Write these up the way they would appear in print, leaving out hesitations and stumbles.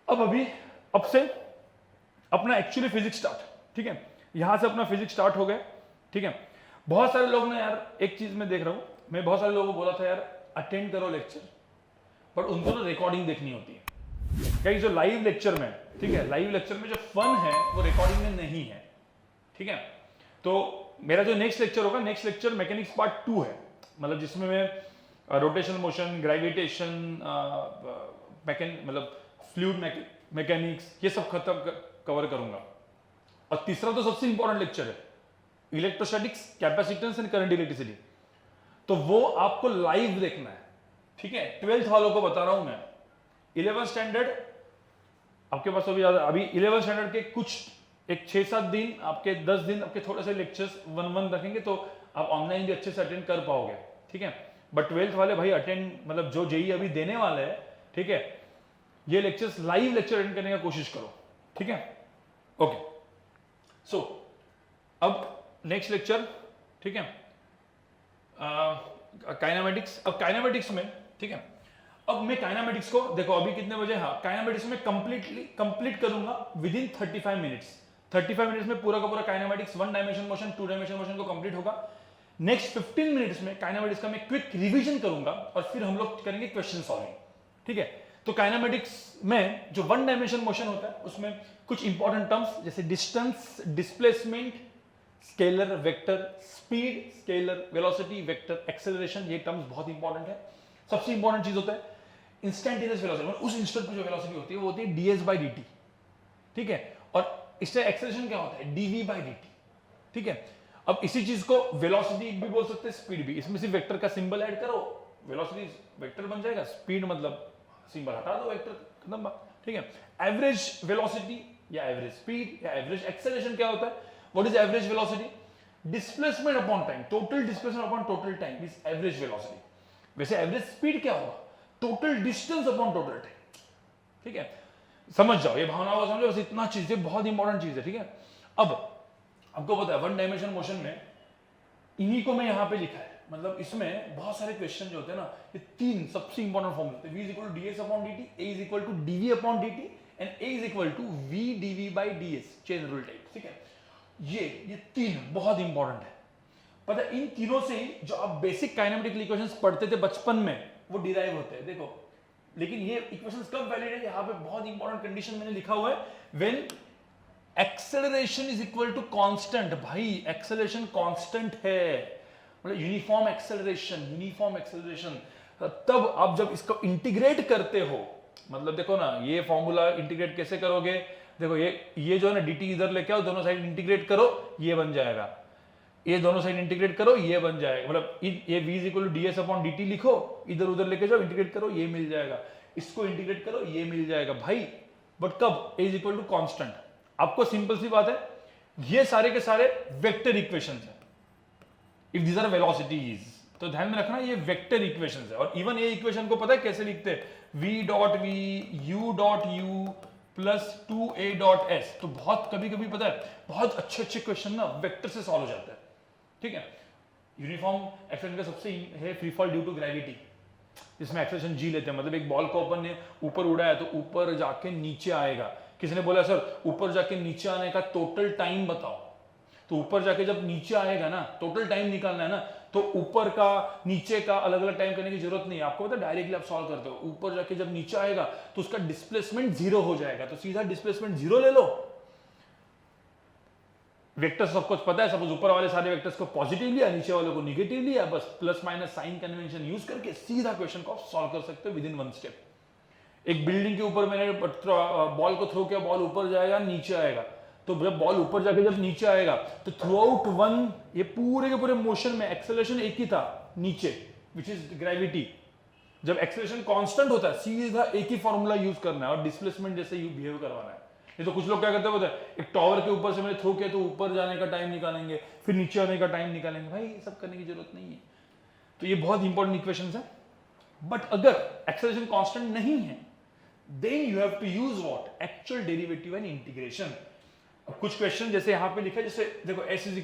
अब से अपना एक्चुअली फिजिक्स स्टार्ट, ठीक है, यहां से अपना फिजिक्स स्टार्ट हो गया, ठीक है। बहुत सारे लोग ने यार, एक चीज मैं देख रहा हूं, मैं बहुत सारे लोगों को बोला था यार अटेंड करो लेक्चर, बट उनको तो रिकॉर्डिंग देखनी होती है, क्या जो लाइव लेक्चर में, ठीक है, लाइव लेक्चर में जो फन है वो रिकॉर्डिंग में नहीं है, ठीक है। तो मेरा जो नेक्स्ट लेक्चर होगा, नेक्स्ट लेक्चर मैकेनिक्स पार्ट 2 है, मतलब जिसमें मैं रोटेशनल मोशन, ग्रेविटेशन, मतलब फ्लूइड मैकेनिक्स, ये सब कवर करूंगा। और तीसरा तो सबसे इंपॉर्टेंट लेक्चर है, electrostatics, capacitance and current electricity, तो वो आपको लाइव देखना है, ठीक है। 12th वालों को बता रहा हूं मैं, 11th स्टैंडर्ड आपके पास अभी 11th स्टैंडर्ड के कुछ एक 6-7 दिन, आपके 10 दिन आपके थोड़े से लेक्चर्स 1-1 रखेंगे तो आप ऑनलाइन भी अच्छे से अटेंड कर पाओगे, ठीक है। बट 12th वाले भाई अटेंड, मतलब जो जेई अभी देने वाले हैं, ठीक है, ये लेक्चर्स लाइव लेक्चर अटेंड करने का कोशिश करो, ठीक है। ओके, सो अब नेक्स्ट लेक्चर, ठीक है, काइनेमेटिक्स। अब काइनेमेटिक्स में, ठीक है, अब मैं काइनेमेटिक्स को देखो अभी कितने बजे, हाँ, काइनेमेटिक्स में कंप्लीट करूंगा विद इन 35 मिनट्स। 35 मिनट्स में पूरा का पूरा kinematics, 1 dimension motion, 2 dimension motion को कंप्लीट होगा। नेक्स्ट 15 मिनट्स में काइनेमेटिक्स का मैं क्विक रिवीजन करूंगा और फिर हम लोग करेंगे क्वेश्चन सॉल्विंग, ठीक है। तो काइनेमेटिक्स में जो 1 डायमेंशन मोशन होता है उसमें कुछ इंपॉर्टेंट टर्म्स जैसे distance, displacement, scalar, vector, speed, scalar, velocity, vector, acceleration, ये टर्म्स बहुत इंपॉर्टेंट है। सबसे इंपॉर्टेंट चीज होता है इंस्टेंटेनियस वेलोसिटी, उस इंस्टेंट पे जो वेलोसिटी होती है वो होती है ds/dt, ठीक है। और इससे एक्सेलरेशन क्या होता है, dv/dt, ठीक है। अब इसी चीज को वेलोसिटी भी बोल सकते हैं, स्पीड भी, इसमें सिर्फ वेक्टर का सिंबल ऐड करो, वेलोसिटी वेक्टर बन जाएगा, स्पीड मतलब सिंबल हटा दो, वेक्टर खत्म बात, ठीक है। एवरेज वेलोसिटी या एवरेज स्पीड या एवरेज एक्सेलरेशन क्या होता है, what is average velocity, displacement upon time, total displacement upon total time is average velocity. वैसे एवरेज स्पीड क्या होगा, total distance upon total time, ठीक है। समझ जाओ, ये भावनाओं को समझो, बस इतना चीज है, बहुत इंपॉर्टेंट चीज है, ठीक है। अब आपको पता है 1 डायमेंशन मोशन में इन्हीं को मैं यहां पे लिखा है, मतलब इसमें बहुत सारे क्वेश्चन जो होते हैं ना, ये 3 सबसे इंपॉर्टेंट फॉर्मूला होते हैं, v equal to ds upon dt, a is equal to dv upon dt and a is equal to v dv by ds, chain rule type, ठीक है। ये 3 बहुत इंपॉर्टेंट है। पता है इन तीनों से ही जो आप बेसिक काइनेमेटिक इक्वेशंस पढ़ते थे बचपन में वो डिराइव होते हैं, देखो। लेकिन ये इक्वेशंस कब वैलिड है, यहां पे बहुत इंपॉर्टेंट कंडीशन मैंने लिखा हुआ है, when acceleration is equal to constant. भाई एक्सेलरेशन कांस्टेंट है, मतलब यूनिफॉर्म एक्सेलरेशन, तब आप जब इसको इंटीग्रेट करते हो, मतलब देखो ना, ये फॉर्मूला इंटीग्रेट कैसे करोगे, देखो ये जो है ना dt इधर लेके आओ, दोनों साइड इंटीग्रेट करो, ये बन जाएगा, ये दोनों साइड इंटीग्रेट करो, ये बन जाएगा, मतलब ये v equal to ds upon dt लिखो, इधर उधर लेके जाओ, इंटीग्रेट करो, ये मिल जाएगा, इसको इंटीग्रेट करो, ये मिल जाएगा भाई। बट कब, a is equal to constant. आपको सिंपल सी बात है, ये सारे के सारे वेक्टर इक्वेशंस हैं, इफ दीज आर वेलोसिटीज, तो ध्यान में रखना ये वेक्टर इक्वेशंस है। और इवन ये इक्वेशन को पता है कैसे लिखते हैं, v dot v u plus 2a dot s। तो बहुत कभी कभी पता है बहुत अच्छे क्वेश्चन ना वेक्टर से सॉल्व हो जाता है, ठीक है। यूनिफॉर्म एक्सेलरेशन का सबसे है free fall due to gravity, जिसमें एक्सेलरेशन जी लेते हैं, मतलब एक बॉल को अपन ने ऊपर उड़ाया तो ऊपर जाके नीचे आएगा। किसी ने बोला सर ऊपर जाके नीचे आने का टोटल टाइम बताओ, तो ऊपर जाके जब नीचे आएगा ना, टोटल टाइम निकालना है ना, तो ऊपर का नीचे का अलग अलग टाइम करने की जरूरत नहीं है, आपको पता है डायरेक्टली आप सॉल्व करते हो। ऊपर जाके जब नीचे आएगा तो उसका डिस्प्लेसमेंट 0 हो जाएगा, तो सीधा डिस्प्लेसमेंट 0 ले लो। वेक्टर्स सबको पता है, सपोज ऊपर वाले सारे वेक्टर्स को पॉजिटिव लिया, नीचे वालों को निगेटिव लिया, बस plus minus sign convention use करके सीधा क्वेश्चन को आप सॉल्व कर सकते हो विद इन 1 स्टेप। एक बिल्डिंग के ऊपर मैंने बॉल को थ्रो किया, बॉल ऊपर जाएगा नीचे आएगा, तो जब बॉल ऊपर जाके जब नीचे आएगा तो थ्रू आउट वन, ये पूरे के पूरे मोशन में एक्सेलरेशन एक ही था नीचे, विच इज ग्रेविटी। जब एक्सेलरेशन कांस्टेंट होता है सीधा एक ही फॉर्मूला यूज करना है और डिस्प्लेसमेंट जैसे बिहेव करवाना है। ये तो कुछ लोग क्या करते हैं, एक टावर के ऊपर से मैंने थ्रो किया तो ऊपर जाने का टाइम निकालेंगे, फिर नीचे आने का टाइम निकालेंगे। भाई ये सब करने की जरूरत नहीं है। तो ये बहुत इंपॉर्टेंट इक्वेशंस है। बट अगर एक्सेलरेशन कांस्टेंट नहीं है, then you have to use what, actual derivative and integration. अब कुछ क्वेश्चन जैसे यहां पे लिखा है, जैसे देखो s is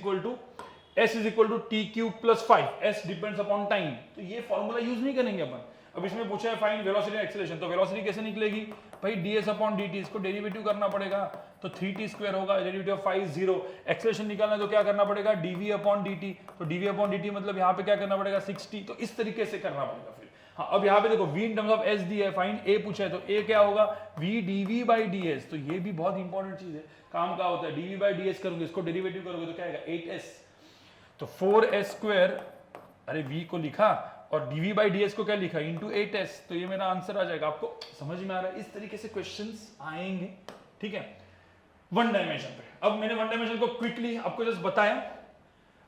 equal to t cube plus 5, s depends upon time, तो ये फॉर्मूला यूज नहीं करेंगे अपन। अब इसमें पूछा है फाइंड वेलोसिटी एंड एक्सेलरेशन, तो वेलोसिटी कैसे निकलेगी भाई, ds अपॉन dt, इसको डेरिवेटिव करना पड़ेगा, तो 3t स्क्वायर होगा, डेरिवेटिव ऑफ 5 0। एक्सेलरेशन निकालना है तो क्या करना पड़ेगा, dv अपॉन dt, तो dv अपॉन dt मतलब यहाँ पे क्या करना पड़ेगा 60, तो इस तरीके से करना पड़ेगा फिर। हाँ, अब यहाँ पे देखो v in terms of s दिया है, फाइंड a पूछा है, तो a क्या होगा v dv बाई ds, तो ये भी बहुत इंपॉर्टेंट चीज है, काम का होता है, dv बाई ds करोगे, इसको डेरिवेटिव करोगे तो क्या आएगा 8s, तो 4s स्क्वायर, अरे v को लिखा और dv बाई ds को क्या लिखा इंटू 8s, तो ये मेरा आंसर आ जाएगा। आपको समझ में आ रहा है, इस तरीके से क्वेश्चंस आएंगे, ठीक है, वन डायमेंशन पे। अब मैंने वन डायमेंशन को क्विकली आपको जस्ट बताया।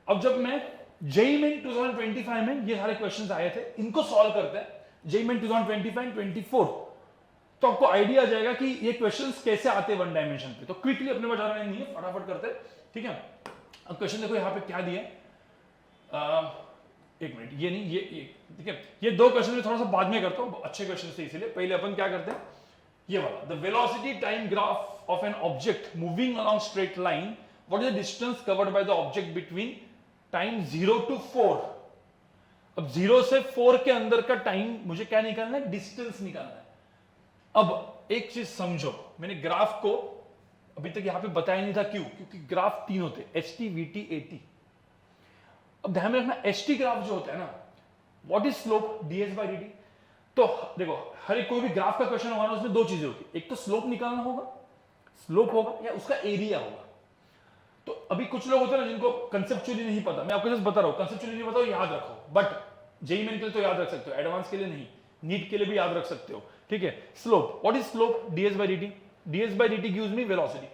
अब जब मैं जेईई मेन 2025 में ये सारे क्वेश्चंस आए थे, इनको सॉल्व करते हैं जेईई मेन 2025 24, तो आपको आइडिया आ जाएगा कि ये क्वेश्चंस कैसे आते हैं वन डायमेंशन पे। तो क्विकली अपने पास जाना नहीं है, फटाफट करते हैं, ठीक है। अब क्वेश्चन देखो यहाँ पे क्या दिया, एक मिनट, ये नहीं, ये ठीक है, ये दो क्वेश्चन में थोड़ा सा बाद में करता हूँ, अच्छे क्वेश्चन थे इसीलिए। पहले अपन क्या करते हैं, ये वाला, the velocity time graph of an object moving along straight line, what is the distance covered by the object between time 0 to 4। अब 0 से 4 के अंदर का टाइम मुझे क्या निकालना है, डिस्टेंस निकालना है। अब एक चीज समझो, मैंने ग्राफ को अभी तक यहां पे बताया नहीं था, क्यों, क्योंकि ग्राफ तीन होते हैं, ht vt at। अब ध्यान में रखना, ht ग्राफ जो होता है ना, what is slope, ds by dt। तो देखो हर एक कोई भी ग्राफ का क्वेश्चन होगा ना, उसमें दो चीजें होती है, एक तो स्लोप निकालना होगा, स्लोप होगा, या उसका एरिया होगा। तो अभी कुछ लोग होते हैं ना जिनको कंसेप्चुअली नहीं पता, मैं आपको जस्ट बता रहा हूं, कंसेप्चुअली नहीं पता, याद रखो, बट जेईई मेन के लिए तो याद रख सकते हो, एडवांस के लिए नहीं, नीट के लिए भी याद रख सकते हो, ठीक है। Slope, what is slope, ds by dt, ds by dt gives me velocity.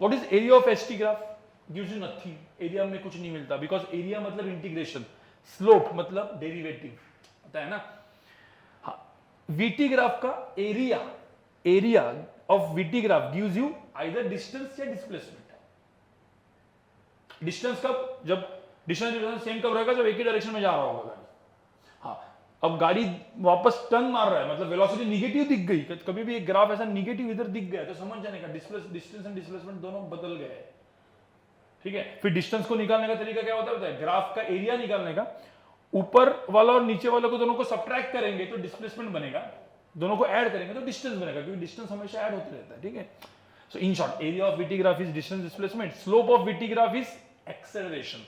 What is area of ht graph, gives you nothing, area में कुछ नहीं मिलता, बिकॉज एरिया मतलब इंटीग्रेशन, स्लोप मतलब डेरिवेटिव, पता है ना। हाँ, vt ग्राफ का area of vt graph gives you either distance या डिस्प्लेसमेंट। डिस्टेंस कब, जब डिस्टेंस सेम कब रहेगा, जब एक ही डायरेक्शन में जा रहा होगा गाड़ी। हाँ, अब गाड़ी वापस टर्न मार रहा है, मतलब वेलोसिटी निगेटिव दिख गई, कभी भी एक ग्राफ ऐसा निगेटिव इधर दिख गया तो समझ जाने का डिस्टेंस एंड डिस्प्लेसमेंट दोनों बदल गए, ठीक है। फिर डिस्टेंस को निकालने का तरीका क्या होता है, ग्राफ का एरिया निकालने का, ऊपर वाला और नीचे वाले को दोनों को सब्ट्रैक्ट करेंगे तो डिस्प्लेसमेंट बनेगा, दोनों को ऐड करेंगे तो डिस्टेंस बनेगा, क्योंकि डिस्टेंस हमेशा ऐड होते रहता है, ठीक है। So in short, area of vt graph is distance displacement, slope of vt graph is acceleration.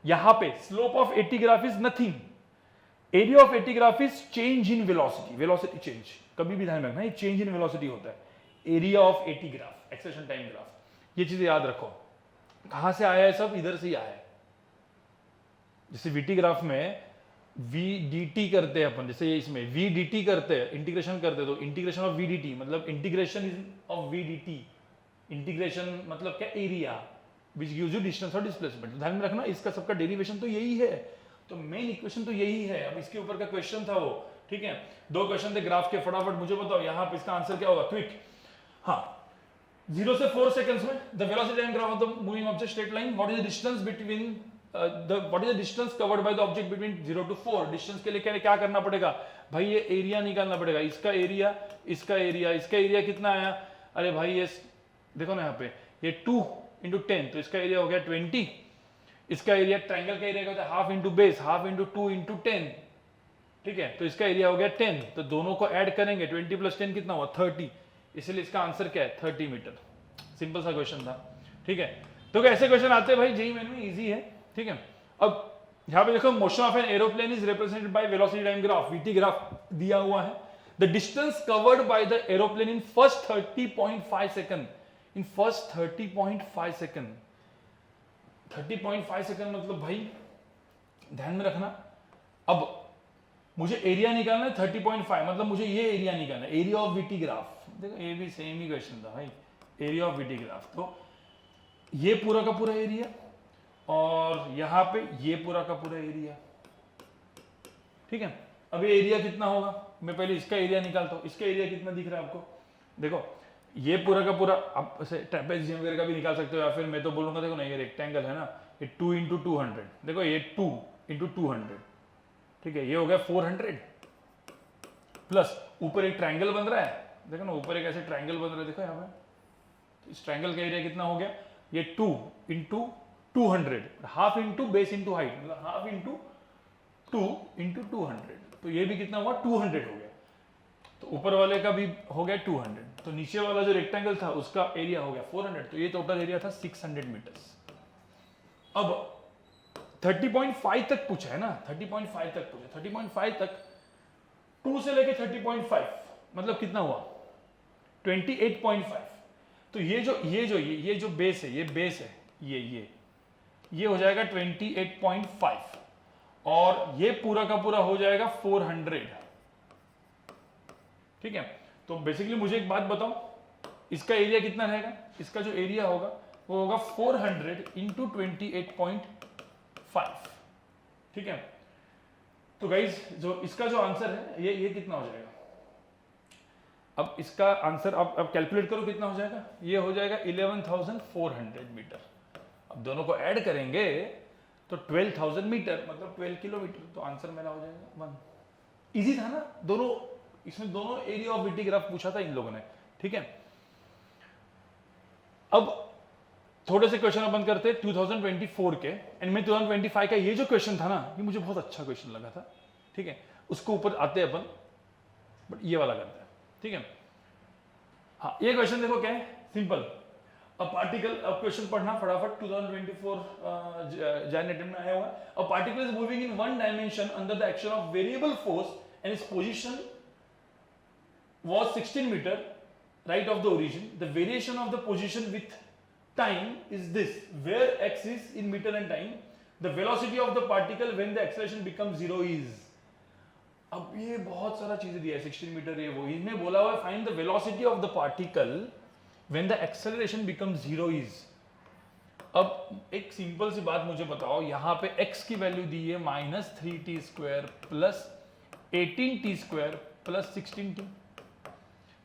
यहां पे slope of at graph is nothing, area of at graph is change in velocity, velocity change, कभी भी ध्यान रखना ये change in velocity होता है। Area of at graph, acceleration time graph, ये चीजें याद रखो। कहां से आया है सब, इधर से ही आया है। जैसे vt ग्राफ में v dt करते हैं अपन, जैसे इसमें v dt करते हैं, इंटीग्रेशन करते हैं, तो इंटीग्रेशन ऑफ v dt मतलब integration is of v dt, integration मतलब क्या, area which gives you distance और displacement। ध्यान में रखना, इसका सबका डेरिवेशन तो यही है, तो मेन इक्वेशन तो यही है। अब इसके ऊपर का क्वेश्चन था वो, ठीक है, दो क्वेश्चन थे ग्राफ के, फटाफट मुझे बताओ यहाँ पे इसका आंसर क्या होगा, क्विक। हाँ, 0 से 4 सेकंड्स में the velocity time graph of the moving object straight line, what is the distance between what is the distance covered by the object between 0 to 4। Distance के लिए क्या करना पड़ेगा भाई, ये एरिया निकालना पड़ेगा, इसका एरिया, इसका एरिया, इसका एरिया कितना आया, अरे भाई ये देखो ना यहाँ पे, ये 2 into 10, तो इसका एरिया हो गया 20, इसका एरिया, ट्रायंगल का एरिया होता है half into base, half into 2 into 10, ठीक है, तो इसका एरिया हो गया 10, तो दोनों को ऐड करेंगे, 20 + 10 कितना हुआ 30, इसलिए इसका आंसर क्या है 30 मीटर। सिंपल सा क्वेश्चन था, ठीक है। तो ऐसे क्वेश्चन आते हैं भाई जेईई मेन में, इजी है, ठीक है। अब यहाँ पे देखो, motion of an aeroplane is represented by velocity time graph, vt graph दिया हुआ है, the distance covered by the aeroplane in first 30.5 second, in first 30.5 second, 30.5 second मतलब भाई ध्यान में रखना। अब मुझे एरिया निकालना है 30.5, मतलब मुझे ये एरिया निकालना है, एरिया ऑफ vt ग्राफ। देखो ये भी सेम ही क्वेश्चन था भाई, एरिया ऑफ vt ग्राफ, तो ये पूरा का पूरा एरिया और यहां पे ये पूरा का पूरा एरिया, ठीक है। अब ये एरिया कितना होगा, मैं पहले इसका एरिया निकालता हूं, इसका एरिया कितना दिख रहा है आपको, देखो ये पूरा का पूरा, आप ऐसे ट्रेपेजियम वगैरह का भी निकाल सकते हो, या फिर मैं तो बोलूंगा देखो ना, ये रेक्टेंगल है ना, ये 2 into 200, देखो ये 2 into 200, ठीक है, ये हो गया 400, प्लस ऊपर एक ट्रायंगल बन रहा है, देखो ना ऊपर एक ऐसे ट्रायंगल बन रहा है, देखो यहाँ पे, तो इस ट्रायंगल का एरिया कितना हो गया, ये 2 into 200, half into base into height, मतलब हाफ इंटू 2 into 200, तो तो ये भी कितना हुआ 200 हो गया, तो ऊपर वाले का भी हो गया 200, तो नीचे वाला जो रेक्टेंगल था उसका एरिया हो गया 400, तो ये टोटल एरिया था 600 मीटर्स। अब 30.5 तक पूछा है ना, 30.5 तक पूछा, 30.5 तक 2 से लेके 30.5 मतलब कितना हुआ 28.5। तो ये जो बेस है, ये बेस है, ये हो जाएगा 28.5 और ये पूरा का पूरा हो जाएगा 400। ठीक है, तो बेसिकली मुझे एक बात बताओ, इसका एरिया कितना रहेगा, इसका जो एरिया होगा वो होगा 400 इंटू 28.5। ठीक है, तो गाइज जो इसका जो आंसर है ये कितना हो जाएगा, अब इसका आंसर अब कैलकुलेट करो कितना हो जाएगा, ये हो जाएगा 11,400 मीटर। अब दोनों को ऐड करेंगे तो 12,000 मीटर मतलब 12 किलोमीटर, तो आंसर मेरा हो जाएगा 1। इजी था ना, दोनों इसमें दोनों एरिया ऑफ VT ग्राफ पूछा था इन लोगों ने। ठीक है, अब थोड़े से क्वेश्चन अपन करते हैं 2024 के, एंड में 2025 का ये जो क्वेश्चन था ना, ये मुझे बहुत अच्छा क्वेश्चन लगा था। ठीक है, उसको ऊपर आते हैं अपन, बट ये वाला करते हैं। ठीक है, हाँ ये क्वेश्चन देखो क्या है, सिंपल। अब पार्टिकल, अब क्वेश्चन पढ़ना फटाफट, 2024 जैन अटेम्प्ट में आया हुआ है। A particle is moving in one dimension under the action of variable force and its position was 16 meter right of the origin. The variation of the position with time is this, where x is in meter and time. The velocity of the particle when the acceleration becomes 0 is. अब ये बहुत सारा चीजें दिया है, 16 metre ये वो, इसमें बोला हुआ है find the velocity of the particle when the acceleration becomes 0 is. अब एक सिंपल सी बात मुझे बताओ, यहाँ पे x की वैल्यू दी है -3t² plus 18t² plus 16t।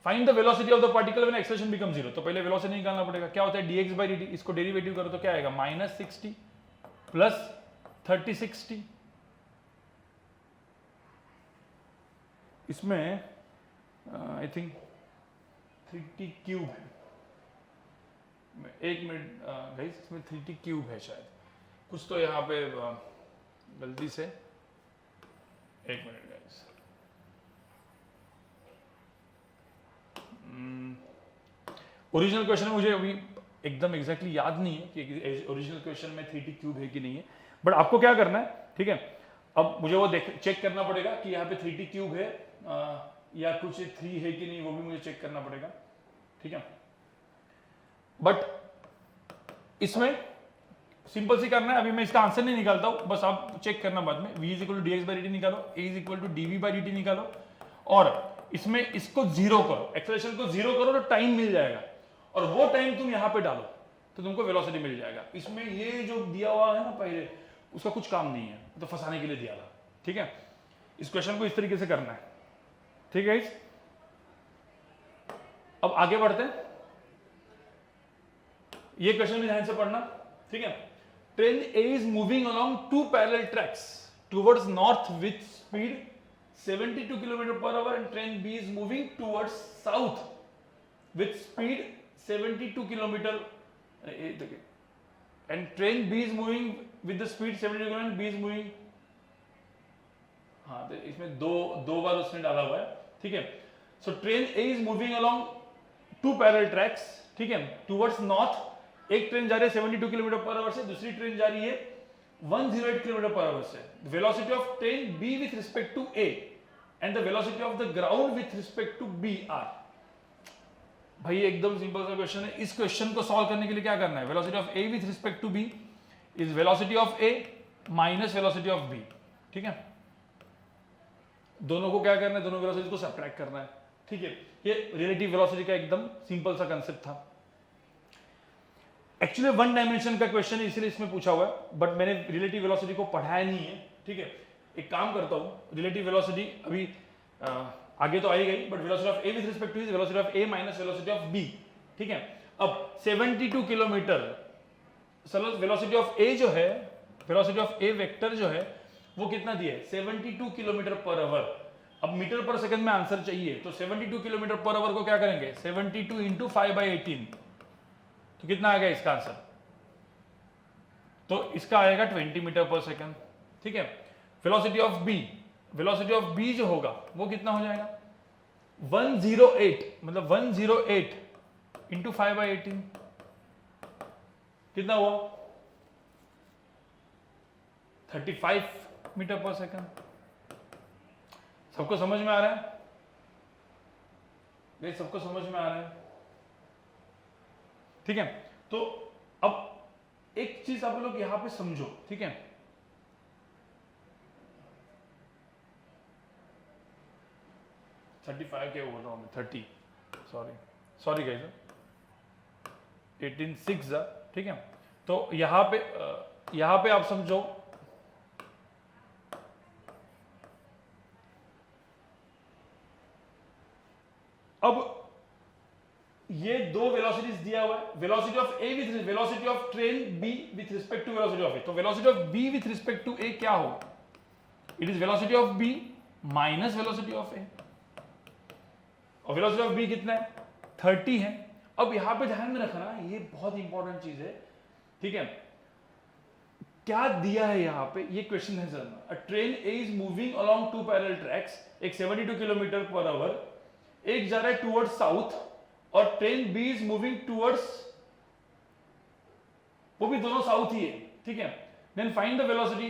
Find the velocity of the particle when acceleration become 0। तो पहले वेलोसिटी निकालना पड़ेगा, क्या होता है dx/dt, इसको डेरिवेटिव करो तो क्या आएगा -60 प्लस 36t। इसमें आई थिंक 3t क्यूब है, एक मिनट गाइस, इसमें 3t क्यूब है शायद, कुछ तो यहाँ पे गलती से, एक मिनट गाइस, ओरिजिनल क्वेश्चन में मुझे अभी एकदम एग्जैक्टली याद नहीं है कि ओरिजिनल क्वेश्चन में 3t क्यूब है कि नहीं है, बट आपको क्या करना है, ठीक है, अब मुझे वो चेक करना पड़ेगा कि यहाँ पे 3t क्यूब है या कुछ 3 है कि नहीं, वो भी मुझे चेक करना पड़ेगा। ठीक है, बट इसमें सिंपल सी करना है, अभी मैं इसका आंसर नहीं निकालता हूं, बस आप चेक करना बाद में। v = dx/dt निकालो, a = dv/dt निकालो, और इसमें इसको 0 करो, एक्सेलरेशन को 0 करो तो टाइम मिल जाएगा, और वो टाइम तुम यहां पे डालो तो तुमको वेलोसिटी मिल जाएगा। इसमें ये जो दिया हुआ है ना पहले, उसका कुछ काम नहीं है, तो फंसाने के लिए दिया था। ठीक है, इस क्वेश्चन को इस तरीके से करना है। ठीक है, अब आगे बढ़ते हैं, ये क्वेश्चन भी ध्यान से पढ़ना। ठीक है, train A is moving along 2 parallel tracks towards north with speed 72 km/h and train B is moving towards south with speed 72 km and train B is moving with the speed 72 km and B is moving, हाँ तो इसमें दो बार उसने डाला हुआ है। ठीक है, so train A is moving along 2 parallel tracks, ठीक है, towards north, एक ट्रेन जा रही है 72 km/h से, दूसरी ट्रेन जा रही है 108 km/h से। Velocity of train B with respect to A and the velocity of the ground with respect to B are. भाई एकदम सिंपल सा क्वेश्चन है, इस क्वेश्चन को सॉल्व करने के लिए क्या करना है, velocity of A with respect to B is velocity of A minus velocity of B। ठीक है, दोनों को क्या करना है, दोनों वेलोसिटी को सब्ट्रैक्ट करना है। ठीक है, ये रिलेटिव वेलोसिटी का एकदम सिंपल सा कंसेप्ट था। एक्चुअली 1 डायमेंशन का क्वेश्चन है इसलिए इसमें पूछा हुआ है, बट मैंने रिलेटिव वेलोसिटी को पढ़ाया नहीं है। ठीक है, एक काम करता हूं, रिलेटिव वेलोसिटी अभी आगे तो आई गई, but velocity of A with respect two is velocity of A minus velocity of B। ठीक है, अब 72 किलोमीटर वेलोसिटी ऑफ A जो है, वेलोसिटी ऑफ A वेक्टर जो है वो कितना दिया है 72 km/h। अब मीटर पर सेकंड में आंसर चाहिए, तो 72 km/h को क्या करेंगे 72 इंटू 5/18, तो कितना आएगा इसका आंसर, तो इसका आएगा 20 मीटर पर सेकंड। ठीक है, velocity of B velocity of B जो होगा वो कितना हो जाएगा 108, मतलब 108 इंटू 5/18 कितना हुआ 35 मीटर पर सेकंड। सबको समझ में आ रहा है? ये सबको समझ में आ रहा है? ठीक है, तो अब एक चीज आप लोग यहां पे समझो, ठीक है, थर्टी फाइव क्या बोल रहा हूं मैं, 30, सॉरी गाइस, 18/6, ठीक है। तो यहां पे आप समझो, अब ये दो वेलोसिटीज दिया हुआ है, velocity of A with velocity of train B with respect to velocity of A. तो velocity of B with respect to A क्या होगा? It is velocity of B minus velocity of A, और velocity of B कितना है 30 है। अब यहां पे ध्यान में रखना, ये बहुत इंपॉर्टेंट चीज है, ठीक है। क्या दिया है यहां पे, ये क्वेश्चन है sir, a train A is moving along two parallel tracks, एक 72 किलोमीटर पर आवर, एक जा रहा है टुवर्ड्स साउथ और train B is moving towards, वो भी दोनों साउथ ही है, ठीक है। देन फाइंड द वेलोसिटी,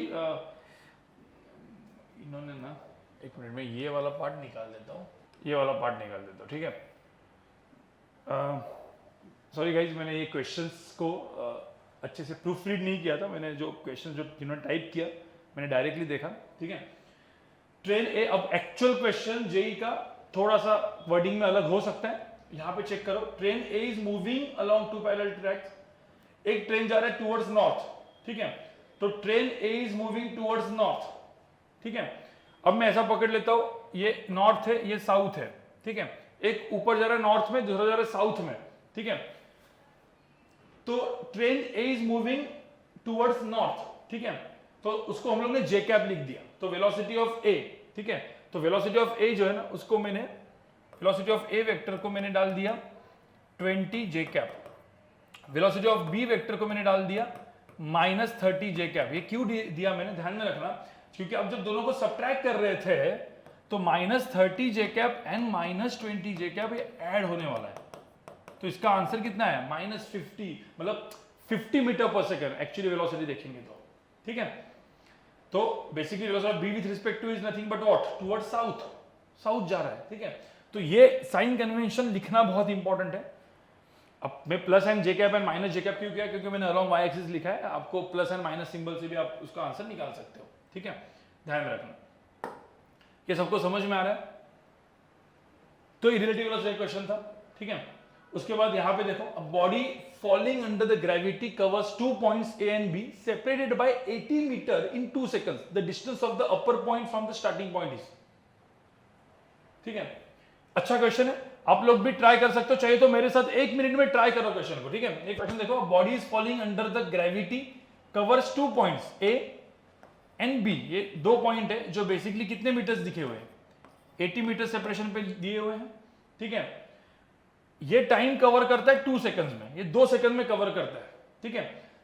इन्होंने ना, एक मिनट में ये वाला पार्ट निकाल देता हूं, ये वाला पार्ट निकाल देता हूं, ठीक है। सॉरी गाइज, मैंने ये क्वेश्चंस को अच्छे से प्रूफ रीड नहीं किया था, मैंने जो क्वेश्चन जो जिन्होंने टाइप किया मैंने डायरेक्टली देखा, ठीक है। ट्रेन ए, अब एक्चुअल क्वेश्चन जेई का थोड़ा सा वर्डिंग में अलग हो सकता है, यहां पे चेक करो। Train A is moving along two parallel tracks, एक ट्रेन जा रहा है टुवर्ड्स नॉर्थ, ठीक है। तो train A is moving towards north, ठीक है। अब मैं ऐसा पकड़ लेता हूं, ये नॉर्थ है, ये साउथ है, ठीक है। एक ऊपर जा रहा है नॉर्थ में, दूसरा जा रहा है साउथ में, ठीक है। तो train A is moving towards north, ठीक है। तो उसको हम लोग ने जे कैप लिख दिया, तो वेलोसिटी ऑफ ए, ठीक है। तो वेलोसिटी ऑफ ए जो है ना, उसको मैंने, वेलोसिटी ऑफ ए वेक्टर को मैंने डाल दिया 20 J cap, velocity of B vector को मैंने डाल दिया -30 जे कैप। ये क्यों दिया मैंने, ध्यान में रखना, क्योंकि अब जब दोनों को सब्ट्रैक्ट कर रहे थे तो -30 जे कैप एंड -20 जे कैप ये ऐड होने वाला है। तो इसका आंसर कितना है -50, मतलब 50 metre per second actually velocity देखेंगे तो, ठीक है। तो basically velocity of B with respect two is nothing but what, towards south, south जा रहा है, ठीक है। तो ये साइन कन्वेंशन लिखना बहुत इंपॉर्टेंट है। अब मैं plus and J cap and minus J cap क्यों किया, क्योंकि मैंने अलोंग वाई एक्सिस लिखा है, आपको प्लस एंड माइनस सिंबल से भी आप उसका आंसर निकाल सकते हो, ठीक है, ध्यान में रखना। ये सबको समझ में आ रहा है? तो ये रिलेटिव वेलोसिटी क्वेश्चन था, ठीक है। उसके बाद यहां पे देखो, a body falling under the gravity covers 2 points A and B separated by 80 metre in 2 seconds, the distance of the upper point from the starting point is, ठीक है। अच्छा क्वेश्चन है, आप लोग भी ट्राई कर सकते हो, चाहिए तो मेरे साथ 1 मिनट में ट्राई करो क्वेश्चन को, ठीक है। एक क्वेश्चन देखो, body is falling under the gravity covers 2 points A and B, ये 2 पॉइंट है जो बेसिकली कितने मीटर्स दिखे हुए हैं, 80 मीटर सेपरेशन पे दिए हुए हैं, ठीक है। ये टाइम कवर करता है 2 सेकंड्स में, ये 2 सेकंड में कवर करता है, ठीक है।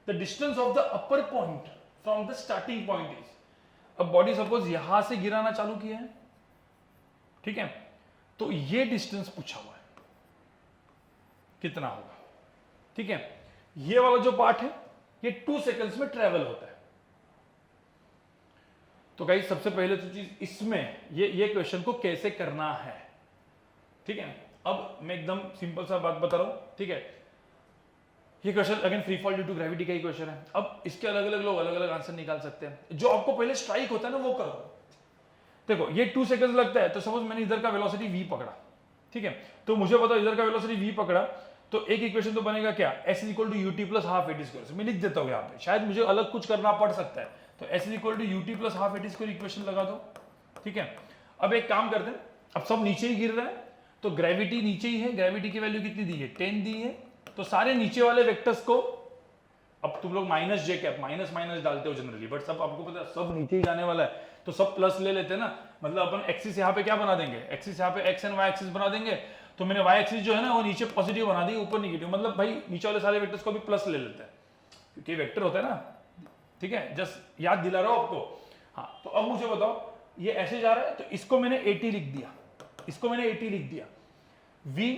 The distance of the upper point from the starting point is, अब बॉडी सपोज यहां से गिराना चालू किया है, ठीक है, तो ये डिस्टेंस पूछा हुआ है कितना होगा, ठीक है। ये वाला जो पार्ट है ये 2 सेकंड्स में ट्रेवल होता है। तो गाइस सबसे पहले तो चीज इसमें ये क्वेश्चन को कैसे करना है, ठीक है। अब मैं एकदम सिंपल सा बात बता रहा हूं, ठीक है। ये question again free fall due to gravity का ही क्वेश्चन है। अब इसके अलग अलग लोग अलग अलग आंसर निकाल सकते हैं, जो आपको पहले स्ट्राइक होता है ना वो करो। देखो ये 2 सेकंड लगता है, तो सपोज मैंने इधर का वेलोसिटी v पकड़ा, ठीक है। तो मुझे पता इधर का वेलोसिटी v पकड़ा, तो एक इक्वेशन तो बनेगा क्या, s = ut + ½ at²। मैं लिख देता हूं यहाँ पे, शायद मुझे अलग कुछ करना पड़ सकता है, तो s = ut + ½ at² इक्वेशन लगा दो, ठीक है। अब एक काम करते हैं, अब सब नीचे ही गिर रहा है, तो ग्रेविटी नीचे ही है, ग्रेविटी की वैल्यू कितनी दी है 10 दी है, तो सारे नीचे वाले वेक्टर्स को, अब तुम लोग माइनस जे कैप माइनस माइनस डालते हो जनरली, बट सब आपको पता है सब नीचे ही जाने वाला है, तो सब प्लस ले लेते हैं ना, मतलब अपन एक्सिस यहाँ पे क्या बना देंगे, एक्सिस यहाँ पे एक्स एंड वाई एक्सिस बना देंगे, तो मैंने वाई एक्सिस जो है ना वो नीचे पॉजिटिव बना दी, ऊपर निगेटिव, मतलब भाई नीचे वाले सारे वेक्टर्स को भी प्लस ले लेते हैं, क्योंकि वेक्टर होता है ना, ठीक है, जस्ट याद दिला रहा हूं आपको। हाँ, तो अब मुझे बताओ ये ऐसे जा रहा है, तो इसको मैंने 80 लिख दिया, इसको मैंने 80 लिख दिया, v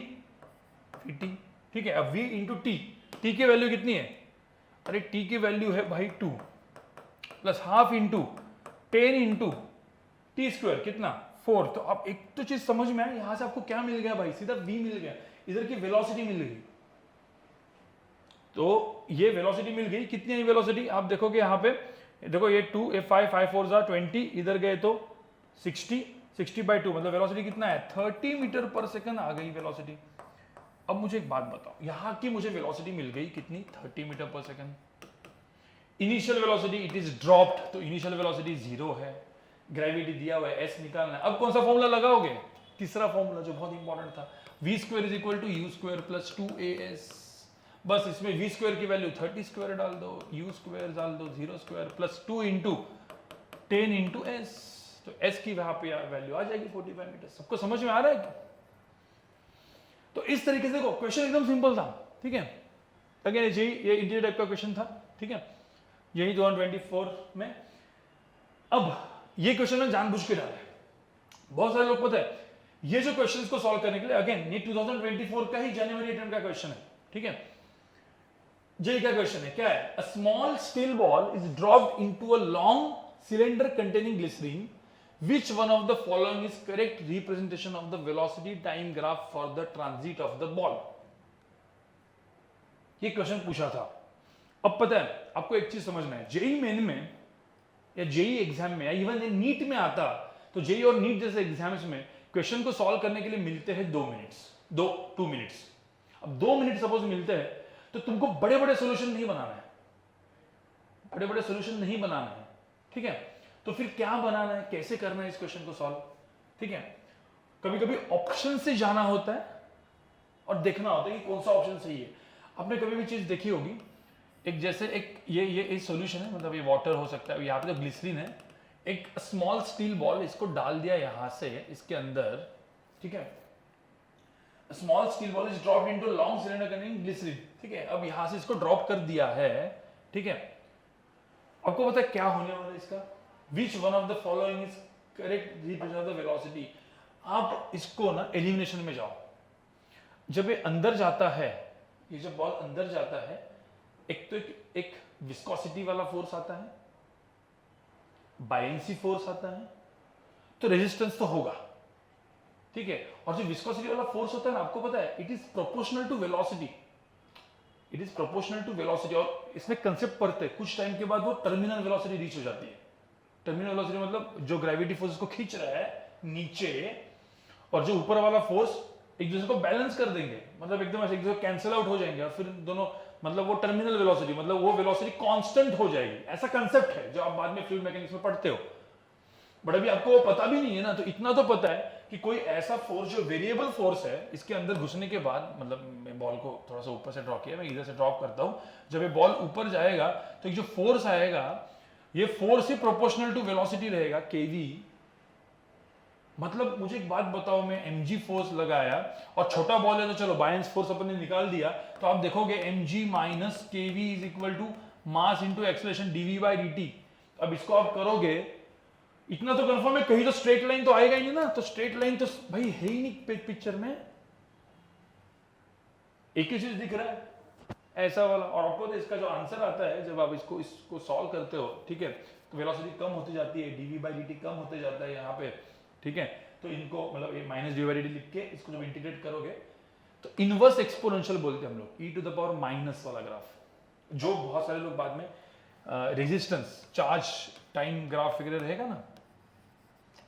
टी, ठीक है। अब v इंटू टी, टी की वैल्यू कितनी है, अरे टी की वैल्यू है भाई 2 plus half into 10 into T square कितना 4। तो अब एक तो चीज समझ में आया, यहां से आपको क्या मिल गया भाई, सीधा v मिल गया, इधर की वेलोसिटी मिल गई। तो ये वेलोसिटी मिल गई, कितनी है वेलोसिटी आप देखोगे यहाँ पे, देखो ये 2 ये 5 5 4 जा 20, इधर गए तो 60 60 बाई 2, मतलब वेलोसिटी कितना है 30 मीटर पर सेकंड आ गई वेलोसिटी। अब मुझे एक बात बताओ, यहाँ की मुझे वेलोसिटी मिल गई कितनी 30 metre per second, initial velocity it is dropped, तो इनिशियल वेलोसिटी 0 है, ग्रेविटी दिया हुआ है, s निकालना है। अब कौन सा फॉर्मूला लगाओगे, तीसरा फॉर्मूला जो बहुत इंपॉर्टेंट था, v square is equal to u square plus 2as। बस इसमें v स्क्वायर की वैल्यू 30 स्क्वायर डाल दो, u स्क्वायर डाल दो 0 square plus 2 into 10 into s, तो s की वहां पे वैल्यू आ जाएगी 45 मीटर। सबको समझ में आ रहा है क्या? तो इस तरीके से देखो क्वेश्चन एकदम सिंपल था, ठीक है। अगेन ये इंटीरियर टाइप का क्वेश्चन था, ठीक है, यही 2024 में। अब ये क्वेश्चन में जानबूझ के डाला है, बहुत सारे लोग पता है ये जो क्वेश्चंस को सॉल्व करने के लिए, अगेन ये 2024 का ही जनवरी अटेम्प्ट का क्वेश्चन है, ठीक है। जेई का क्वेश्चन है, क्या है, a small steel ball is dropped into a long cylinder containing glycerine, which one of the following is correct representation of the velocity time graph for the transit of the ball। ये question पूछा था। अब पता है आपको एक चीज समझना है, जेई मेन में या जेई एग्जाम में या इवन नीट में आता, तो जेई और नीट जैसे एग्जाम्स में क्वेश्चन को सॉल्व करने के लिए मिलते हैं 2 मिनट्स। अब 2 मिनट सपोज मिलते हैं, तो तुमको बड़े बड़े सोल्यूशन नहीं बनाना है, बड़े बड़े सोल्यूशन नहीं बनाना है, ठीक है। तो फिर क्या बनाना है, कैसे करना है इस क्वेश्चन को सॉल्व, ठीक है। कभी कभी ऑप्शन से जाना होता है और देखना होता है कि कौन सा ऑप्शन सही है। आपने कभी भी चीज देखी होगी, एक जैसे एक ये सॉल्यूशन है, मतलब ये वाटर हो सकता है, यहाँ पे तो ग्लिसरीन है, एक स्मॉल स्टील बॉल इसको डाल दिया यहां से इसके अंदर, ठीक है। Small steel ball is dropped into long cylinder containing glycerine, ठीक है। अब यहां से इसको ड्रॉप कर दिया है, ठीक है। आपको पता है क्या होने वाला है इसका, Which one of the following is correct representation of the velocity। आप इसको ना एलिमिनेशन में जाओ, जब ये अंदर जाता है, ये जब बॉल अंदर जाता है, एक तो एक विस्कोसिटी वाला फोर्स आता है, बायनेंसी फोर्स आता है, तो रेजिस्टेंस तो होगा, ठीक है। और जो विस्कोसिटी वाला फोर्स होता है ना, आपको पता है it is proportional to velocity, it is proportional to velocity. और इसमें कंसेप्ट पढ़ते हैं, कुछ टाइम के बाद वो टर्मिनल वेलोसिटी रीच हो जाती है। टर्मिनल वेलोसिटी मतलब जो ग्रेविटी फोर्स को खींच रहा है नीचे, और जो ऊपर वाला फोर्स एक दूसरे को बैलेंस कर देंगे, मतलब एकदम ऐसे एक दूसरे कैंसिल आउट हो जाएंगे, और फिर दोनों मतलब वो टर्मिनल वेलोसिटी मतलब वो वेलोसिटी कांस्टेंट हो जाएगी। ऐसा कंसेप्ट है जो आप बाद में फ्लूइड मैकेनिक्स में पढ़ते हो, बट अभी आपको वो पता भी नहीं है ना। तो इतना तो पता है कि कोई ऐसा फोर्स जो वेरिएबल फोर्स है, इसके अंदर घुसने के बाद, मतलब मैं बॉल को थोड़ा सा ऊपर से ड्रॉ किया, मैं इधर से ड्रॉप करता हूं, जब ये बॉल ऊपर जाएगा तो एक जो फोर्स आएगा, ये फोर्स ही प्रोपोर्शनल टू वेलोसिटी रहेगा, केवी। मतलब मुझे एक बात बताओ, मैं mg फोर्स लगाया और छोटा बॉल है तो चलो बायनेंस फोर्स अपन ने निकाल दिया, तो आप देखोगे mg minus kv is equal to mass into acceleration dv by dt। अब इसको आप करोगे, इतना तो कंफर्म है, कहीं तो स्ट्रेट लाइन तो आएगा ही नहीं ना, तो स्ट्रेट लाइन तो भाई है ही नहीं पिक्चर में, एक ही चीज दिख रहा है ऐसा वाला। और आपको तो इसका जो आंसर आता है जब आप इसको सॉल्व करते हो, ठीक है, तो वेलोसिटी कम होती जाती है, dv बाई dt कम होते जाता है यहाँ पे, ठीक है। तो इनको मतलब ये माइनस डी बाई dt लिख के इसको जब इंटीग्रेट करोगे तो इनवर्स एक्सपोनेंशियल बोलते हैं हम लोग, e to the power minus वाला ग्राफ, जो बहुत सारे लोग बाद में रेजिस्टेंस चार्ज टाइम ग्राफ वगैरह रहेगा ना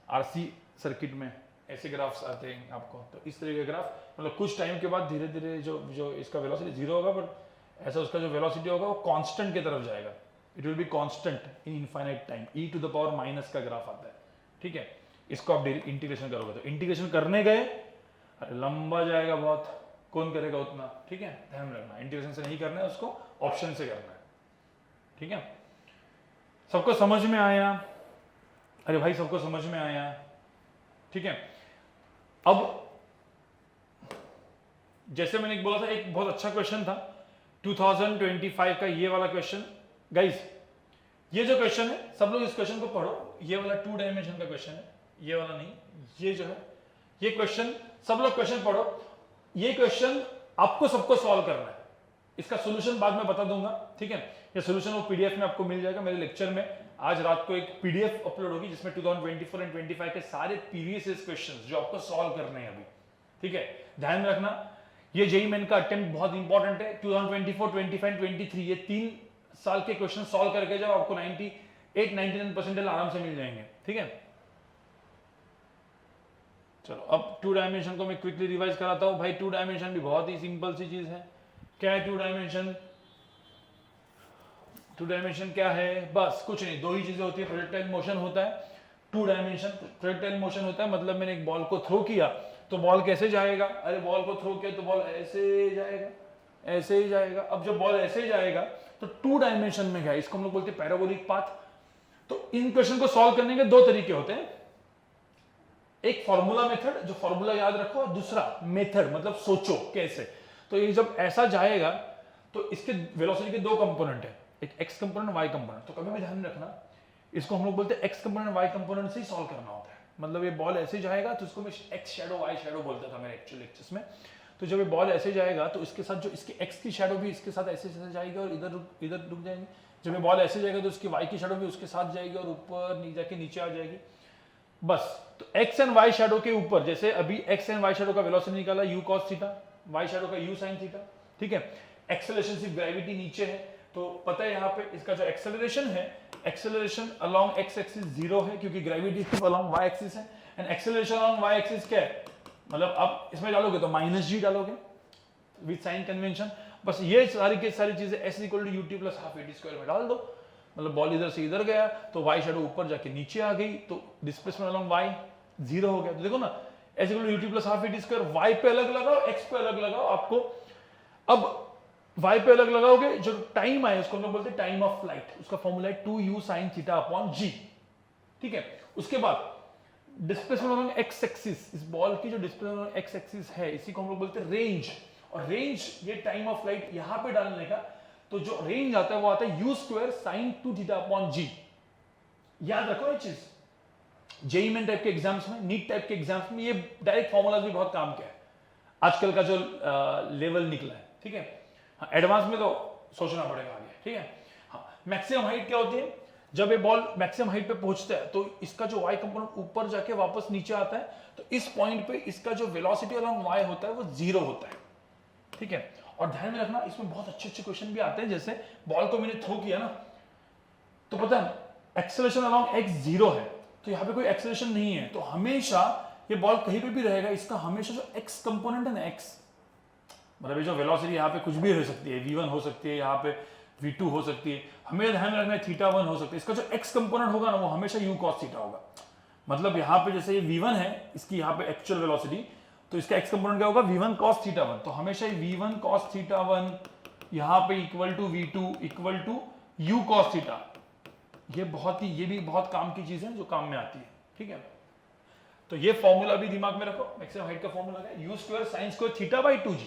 आरसी सर्किट में, ऐसे ग्राफ्स आते हैं आपको। तो इस तरह के ग्राफ, मतलब कुछ टाइम के बाद धीरे धीरे जो इसका वेलोसिटी जीरो होगा, बट ऐसा उसका जो वेलोसिटी होगा वो कांस्टेंट की तरफ जाएगा, it will be constant in infinite time, e to the power minus का ग्राफ आता है, ठीक है। इसको आप इंटीग्रेशन करोगे, तो इंटीग्रेशन करने गए लंबा जाएगा बहुत, कौन करेगा उतना, ठीक है, ध्यान रखना। इंटीग्रेशन से नहीं करना है, उसको ऑप्शन से करना है, ठीक है। सबको समझ में आया? अरे भाई सबको समझ में आया, ठीक है। अब जैसे मैंने बोला था, एक बहुत अच्छा क्वेश्चन था 2025 का ये वाला क्वेश्चन। गाइस ये जो क्वेश्चन है सब लोग इस क्वेश्चन को पढ़ो, ये वाला 2 डायमेंशन का क्वेश्चन है, ये वाला नहीं, ये जो है ये क्वेश्चन सब लोग क्वेश्चन पढ़ो। ये क्वेश्चन आपको सबको सॉल्व करना है, इसका सोल्यूशन बाद में बता दूंगा, ठीक है। ये सोल्यूशन वो पीडीएफ में आपको मिल जाएगा मेरे लेक्चर में। आज रात को एक पीडीएफ अपलोड होगी जिसमें 2024 एंड 25 के सारे प्रीवियस क्वेश्चंस जो आपको सॉल्व करने हैं अभी, ठीक है। ध्यान में रखना ये जेईई मेन का अटेम्प्ट बहुत इंपॉर्टेंट है। 2024, 25, 23 ये 3 साल के क्वेश्चन सॉल्व करके जाओ, आपको 98-99% आराम से मिल जाएंगे, ठीक है। चलो अब 2 डायमेंशन को मैं क्विकली रिवाइज कराता हूं भाई। 2 डायमेंशन भी बहुत ही सिंपल सी चीज है। क्या है 2 डायमेंशन? 2 डायमेंशन क्या है? बस कुछ नहीं, 2 ही चीजें होती है। प्रोजेक्टाइल मोशन होता है, 2 डायमेंशन प्रोजेक्टाइल मोशन होता है। मतलब मैंने एक बॉल को थ्रो किया तो बॉल कैसे जाएगा? अरे बॉल को थ्रो किया तो बॉल ऐसे जाएगा, ऐसे ही जाएगा। अब जब बॉल ऐसे जाएगा तो 2 डायमेंशन में गया, इसको हम लोग बोलते हैं पैराबोलिक पाथ। तो इन क्वेश्चन को सॉल्व करने के 2 तरीके होते हैं, एक फॉर्मूला मेथड, जो फॉर्मूला याद रखो, और दूसरा मेथड मतलब सोचो कैसे। तो ये जब ऐसा जाएगा तो इसके वेलोसिटी के 2 कंपोनेंट है, एक एक्स कंपोनेंट, वाई कंपोनेंट। तो कभी भी ध्यान रखना, इसको हम लोग बोलते हैं एक्स कंपोनेंट वाई कंपोनेंट से ही सॉल्व करना होता है। मतलब ये बॉल ऐसे जाएगा तो इसको मैं एक्स शैडो वाई शैडो बोलता था मेरे एक्चुअल लेक्चर्स में। तो जब ये बॉल ऐसे जाएगा तो इसके साथ जो इसकी एक्स की शैडो भी इसके साथ ऐसे ऐसे जाएगी और इधर रुक जाएंगे। जब ये बॉल ऐसे जाएगा तो इसकी वाई की शैडो भी उसके साथ जाएगी और ऊपर जाके नीचे आ जाएगी। बस तो एक्स एंड वाई शैडो के ऊपर, जैसे अभी एक्स एंड वाई शैडो का वेलोसिटी निकाला u cos theta, y shadow का u sin थीटा, ठीक है। एक्सेलरेशन सिर्फ ग्रेविटी नीचे है तो पता है यहाँ पे इसका जो एक्सेलरेशन है, एक्सेलरेशन अलोंग एक्स एक्सिस 0 है क्योंकि ग्रेविटी सिर्फ अलोंग वाई एक्सिस है। And acceleration along y axis क्या है? मतलब आप इसमें डालोगे तो -g डालोगे विद साइन कन्वेंशन। बस ये सारी की सारी चीजें s = ut + ½ at² में डाल दो। मतलब बॉल इधर से इधर गया तो वाई शैडो ऊपर जाके नीचे आ गई तो डिस्प्लेसमेंट अलोंग वाई 0 हो गया। तो देखो ना, s = ut + ½ at², वाई पे अलग लगाओ, एक्स पे अलग लगाओ आपको। अब वाई पे अलग लगाओगे, जो टाइम आए उसको हम लोग बोलते हैं टाइम ऑफ फ्लाइट, उसका फॉर्मूला है 2u sin θ/g, ठीक है। उसके बाद डिस्प्लेसमेंट अलोंग एक्स एक्सिस, इस बॉल की जो डिस्प्लेसमेंट अलोंग एक्स एक्सिस है इसी को हम लोग बोलते हैं रेंज। और रेंज ये टाइम ऑफ फ्लाइट यहां पे डालने का, तो जो रेंज आता है वो आता है u² sin 2θ/g। याद रखो ये चीज, जेईई मेन टाइप के एग्जाम्स में, नीट टाइप के एग्जाम्स में ये डायरेक्ट फॉर्मूलाज भी बहुत काम के है आजकल का जो लेवल निकला है, ठीक है। हाँ, एडवांस में तो सोचना पड़ेगा आगे, ठीक है। हाँ, मैक्सिमम हाइट क्या होती है? जब ये बॉल मैक्सिमम हाइट पे पहुंचता है तो इसका जो वाई कंपोनेंट ऊपर जाके वापस नीचे आता है, तो इस पॉइंट पे इसका जो वेलोसिटी अलोंग वाई होता है वो 0 होता है, ठीक है। और ध्यान में रखना इसमें बहुत अच्छे अच्छे क्वेश्चन भी आते हैं। जैसे बॉल को मैंने थ्रो किया ना, तो पता है एक्सेलरेशन अलोंग एक्स 0 है, तो यहाँ पे कोई एक्सेलरेशन नहीं है, तो हमेशा ये बॉल कहीं पे भी रहेगा, इसका हमेशा जो एक्स कंपोनेंट है ना, एक्स मतलब ये जो वेलोसिटी यहाँ पे कुछ भी हो सकती है, v1 हो सकती है, यहाँ पे v2 हो सकती है, हमें ध्यान रखना है θ1 हो सकती है। इसका जो x कंपोनेंट होगा ना वो हमेशा u cos θ होगा। मतलब यहाँ पे जैसे ये v1 है, इसकी यहाँ पे एक्चुअल वेलोसिटी, तो इसका x कंपोनेंट क्या होगा? v1 cos θ1। तो हमेशा v1 cos θ1 यहाँ पे equal to v2 equal to u cos θ। ये भी बहुत काम की चीज है जो काम में आती है, ठीक है। तो ये फॉर्मूला भी दिमाग में रखो, मैक्सिमम हाइट का फॉर्मूला है u² sin² θ/2g,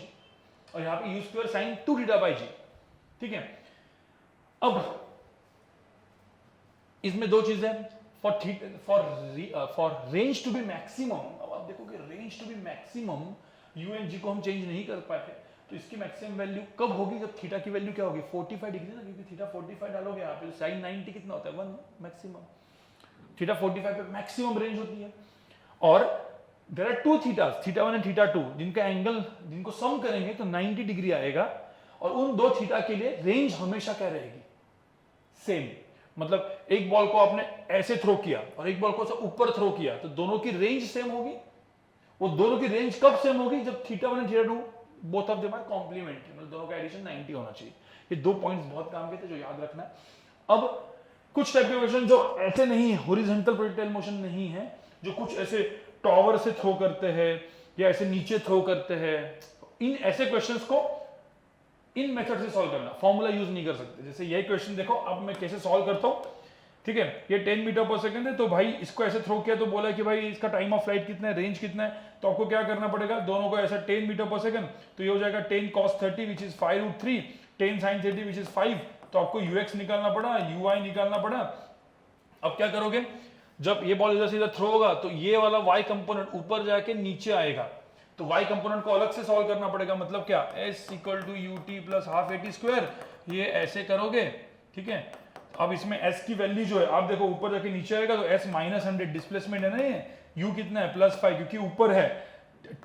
और यहाँ पे u² sin 2θ/g, ठीक है। अब इसमें 2 चीजें, for range to be maximum. अब आप देखोगे range to be maximum u and g को हम चेंज नहीं कर पाए, तो इसकी मैक्सिमम वैल्यू कब होगी? जब थीटा की वैल्यू क्या होगी? 45 डिग्री ना, क्योंकि थीटा 45 डालोगे यहाँ पे, साइन 90 कितना होता है? 1 मैक्सिमम। थीटा 45 पे मैक्सिमम रेंज होती है। और देयर आर 2 थीटास, θ1 एंड θ2, जिनका एंगल जिनको सम करेंगे तो 90 डिग्री आएगा। और उन 2 थीटा के लिए रेंज हमेशा क्या रहेगी? सेम। मतलब एक बॉल को आपने ऐसे थ्रो किया और एक बॉल को ऊपर थ्रो किया, तो दोनों की रेंज सेम होगी। वो दोनों की रेंज कब सेम होगी? जब θ1 and θ2 both of them are complementary, मतलब दोनों का एडिशन 90 होना चाहिए। ये 2 पॉइंट्स बहुत काम के थे जो याद रखना है। अब कुछ टाइप के क्वेश्चन जो ऐसे नहीं है, हॉरिजॉन्टल प्रोजेक्टाइल मोशन नहीं है, जो कुछ ऐसे टॉवर से थ्रो करते हैं या ऐसे नीचे थ्रो करते हैं, इन ऐसे क्वेश्चंस को इन मेथड से सॉल्व करना, फॉर्मूला यूज नहीं कर सकते। जैसे ये क्वेश्चन देखो, अब मैं कैसे सॉल्व करता हूं, ठीक है। ये 10 मीटर पर सेकंड है, तो भाई इसको ऐसे थ्रो किया तो बोला कि भाई इसका टाइम ऑफ फ्लाइट कितना है, रेंज कितना है, तो आपको क्या करना पड़ेगा? दोनों को ऐसा 10 मीटर पर सेकंड, तो ये हो जाएगा 10 cos 30 which is 5√3, 10 sin 30 which is 5, तो आपको ux निकालना पड़ा, ui निकालना पड़ा। अब क्या करोगे, जब ये बॉल इधर से इधर थ्रो होगा तो ये वाला y कंपोनेंट ऊपर जाके नीचे आएगा, तो y कंपोनेंट को अलग से सॉल्व करना पड़ेगा। मतलब क्या, s equal to u t plus half a t square, ये ऐसे करोगे, ठीक है। अब इसमें s की वैल्यू जो है आप देखो ऊपर जाके नीचे आएगा, तो s माइनस 100 डिस्प्लेसमेंट है ना, ये u कितना है +5 क्योंकि ऊपर है,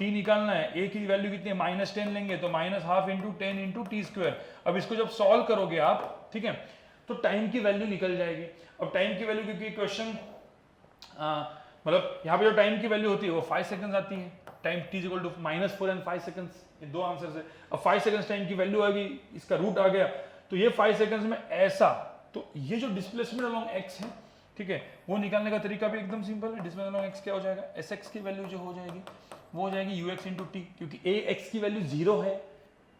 t निकालना है, a की वैल्यू कितनी है -10 लेंगे तो -half into 10 into T square. अब इसको जब सॉल्व करोगे आप, ठीक है, तो टाइम की वैल्यू निकल जाएगी। अब टाइम की वैल्यू क्योंकि क्वेश्चन मतलब यहाँ पे जो टाइम की वैल्यू होती है वो 5 सेकंड्स आती है, time t equal to -4 and 5 seconds, ये दो आंसर है। अब 5 सेकंड्स टाइम की वैल्यू आ गई, इसका रूट आ गया, तो ये 5 सेकंड्स में ऐसा, तो ये जो डिस्प्लेसमेंट अलोंग x है, ठीक है, वो निकालने का तरीका भी एकदम सिंपल है। डिस्प्लेसमेंट अलोंग x क्या हो जाएगा, sx की वैल्यू जो हो जाएगी वो हो जाएगी ux इंटू टी, क्योंकि ax की वैल्यू 0 है,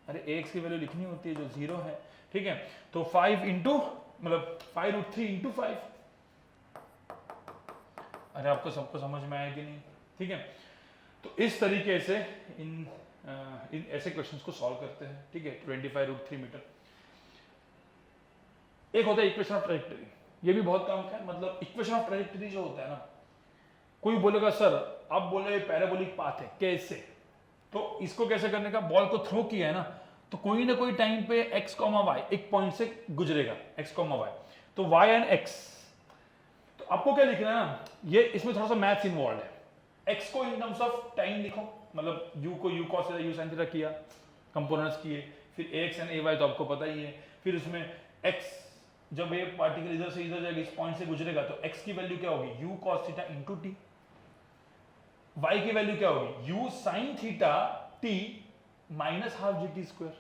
अरे ax की वैल्यू लिखनी होती है जो 0 है, ठीक है। तो 5 इंटू मतलब 5√3 इंटू 5, अरे आपको सबको समझ में आया कि नहीं, ठीक है। तो इस तरीके से इन ऐसे क्वेश्चंस को सॉल्व करते हैं, ठीक है। 25√3 मीटर। एक होता है इक्वेशन ऑफ ट्रैजेक्टरी, ये भी बहुत काम का है। मतलब इक्वेशन ऑफ ट्रैजेक्टरी जो होता है ना, कोई बोलेगा सर आप बोले पैराबोलिक पाथ है, कैसे, तो इसको कैसे करने का, बॉल को थ्रो किया है ना, तो कोई ना कोई टाइम पे x, y एक पॉइंट से गुजरेगा, x, y, तो y एंड x, तो आपको क्या लिखना है ना, ये इसमें थोड़ा सा मैथ्स इन्वॉल्व है। x को इन टर्म्स ऑफ टाइम लिखो, मतलब u को u cos theta u sin theta किया, कंपोनेंट्स किए, फिर ax एंड ay तो आपको पता ही है, फिर उसमें x जब ये पार्टिकल इधर से इधर जाएगा, इस पॉइंट से गुजरेगा, तो x की वैल्यू क्या होगी, u cos theta into T, y की वैल्यू क्या होगी, u sin theta t minus half G T square.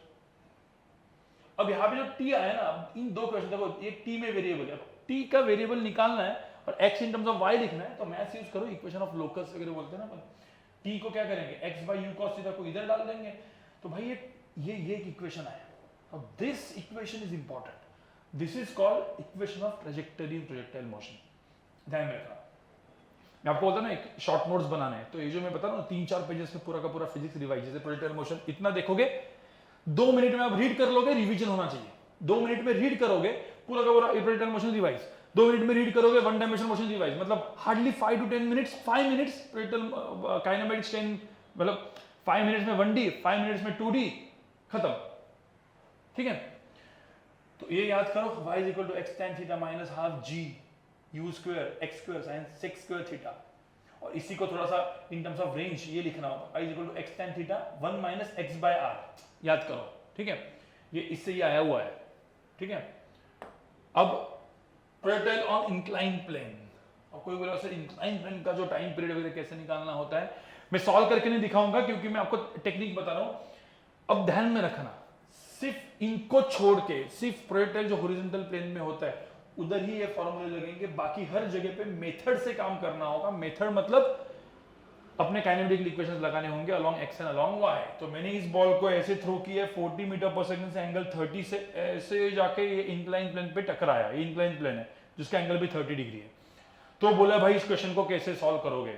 अब यहां पे जो t आया ना, इन दो क्वेश्चन देखो, एक t में वेरिएबल है, t का वेरिएबल निकालना है और x in terms of y लिखना है, तो मैथ्स यूज करो, इक्वेशन ऑफ लोकस वगैरह बोलते हैं ना अपन। t को क्या करेंगे, x by u cos theta को इधर डाल देंगे, तो भाई ये एक इक्वेशन आया। अब this equation is important, this is called equation of trajectory in projectile motion. ध्यान में रखना, मैं आपको बोलता ना एक शॉर्ट नोट्स बनाने हैं, तो ये जो मैं बता रहा हूँ 3-4 पेजेस में पूरा का पूरा फिजिक्स रिवाइज, जैसे प्रोजेक्टाइल मोशन इतना देखोगे, 2 मिनट में आप रीड कर लोगे, रिवीजन होना चाहिए। 2 मिनट में रीड करोगे पूरा का पूरा प्रोजेक्टाइल मोशन रिवाइज, 2 मिनट में रीड करोगे वन डायमेंशन मोशन रिवाइज, मतलब hardly 5 to 10 minutes, 5 minutes projectile kinematics 10, मतलब 5 मिनट्स में 1D, 5 मिनट्स में 2D, खत्म, ठीक है। तो ये याद करो, y is equal to x tan theta minus half g u square x square sin 6 square theta, और इसी को थोड़ा सा इन टर्म्स ऑफ रेंज ये लिखना होगा, y is equal to x tan theta 1 minus x by r, याद करो, ठीक है। ये इससे ये आया हुआ है, ठीक है। अब प्रोजेक्टाइल ऑन इंक्लाइन प्लेन, और कोई बोला सर इंक्लाइन प्लेन का जो टाइम पीरियड वगैरह कैसे निकालना होता है, मैं सॉल्व करके नहीं दिखाऊंगा क्योंकि मैं आपको टेक्निक बता रहा हूं। अब ध्यान में रखना, सिर्फ इनको छोड़ के, सिर्फ प्रोजेक्टाइल जो हॉरिजॉन्टल प्लेन में होता है उधर ही ये फॉर्मूले लगेंगे, बाकी हर जगह पे मेथड से काम करना होगा। मेथड मतलब अपने काइनेमेटिक इक्वेशंस लगाने होंगे along x and along y। तो मैंने इस बॉल को ऐसे थ्रो किया 40 मीटर पर सेकंड से एंगल 30 से ऐसे जाके ये इंक्लाइन प्लेन पे टकराया, ये इंक्लाइन प्लेन है जिसका एंगल भी 30 डिग्री है। तो बोला भाई इस क्वेश्चन को कैसे सॉल्व करोगे,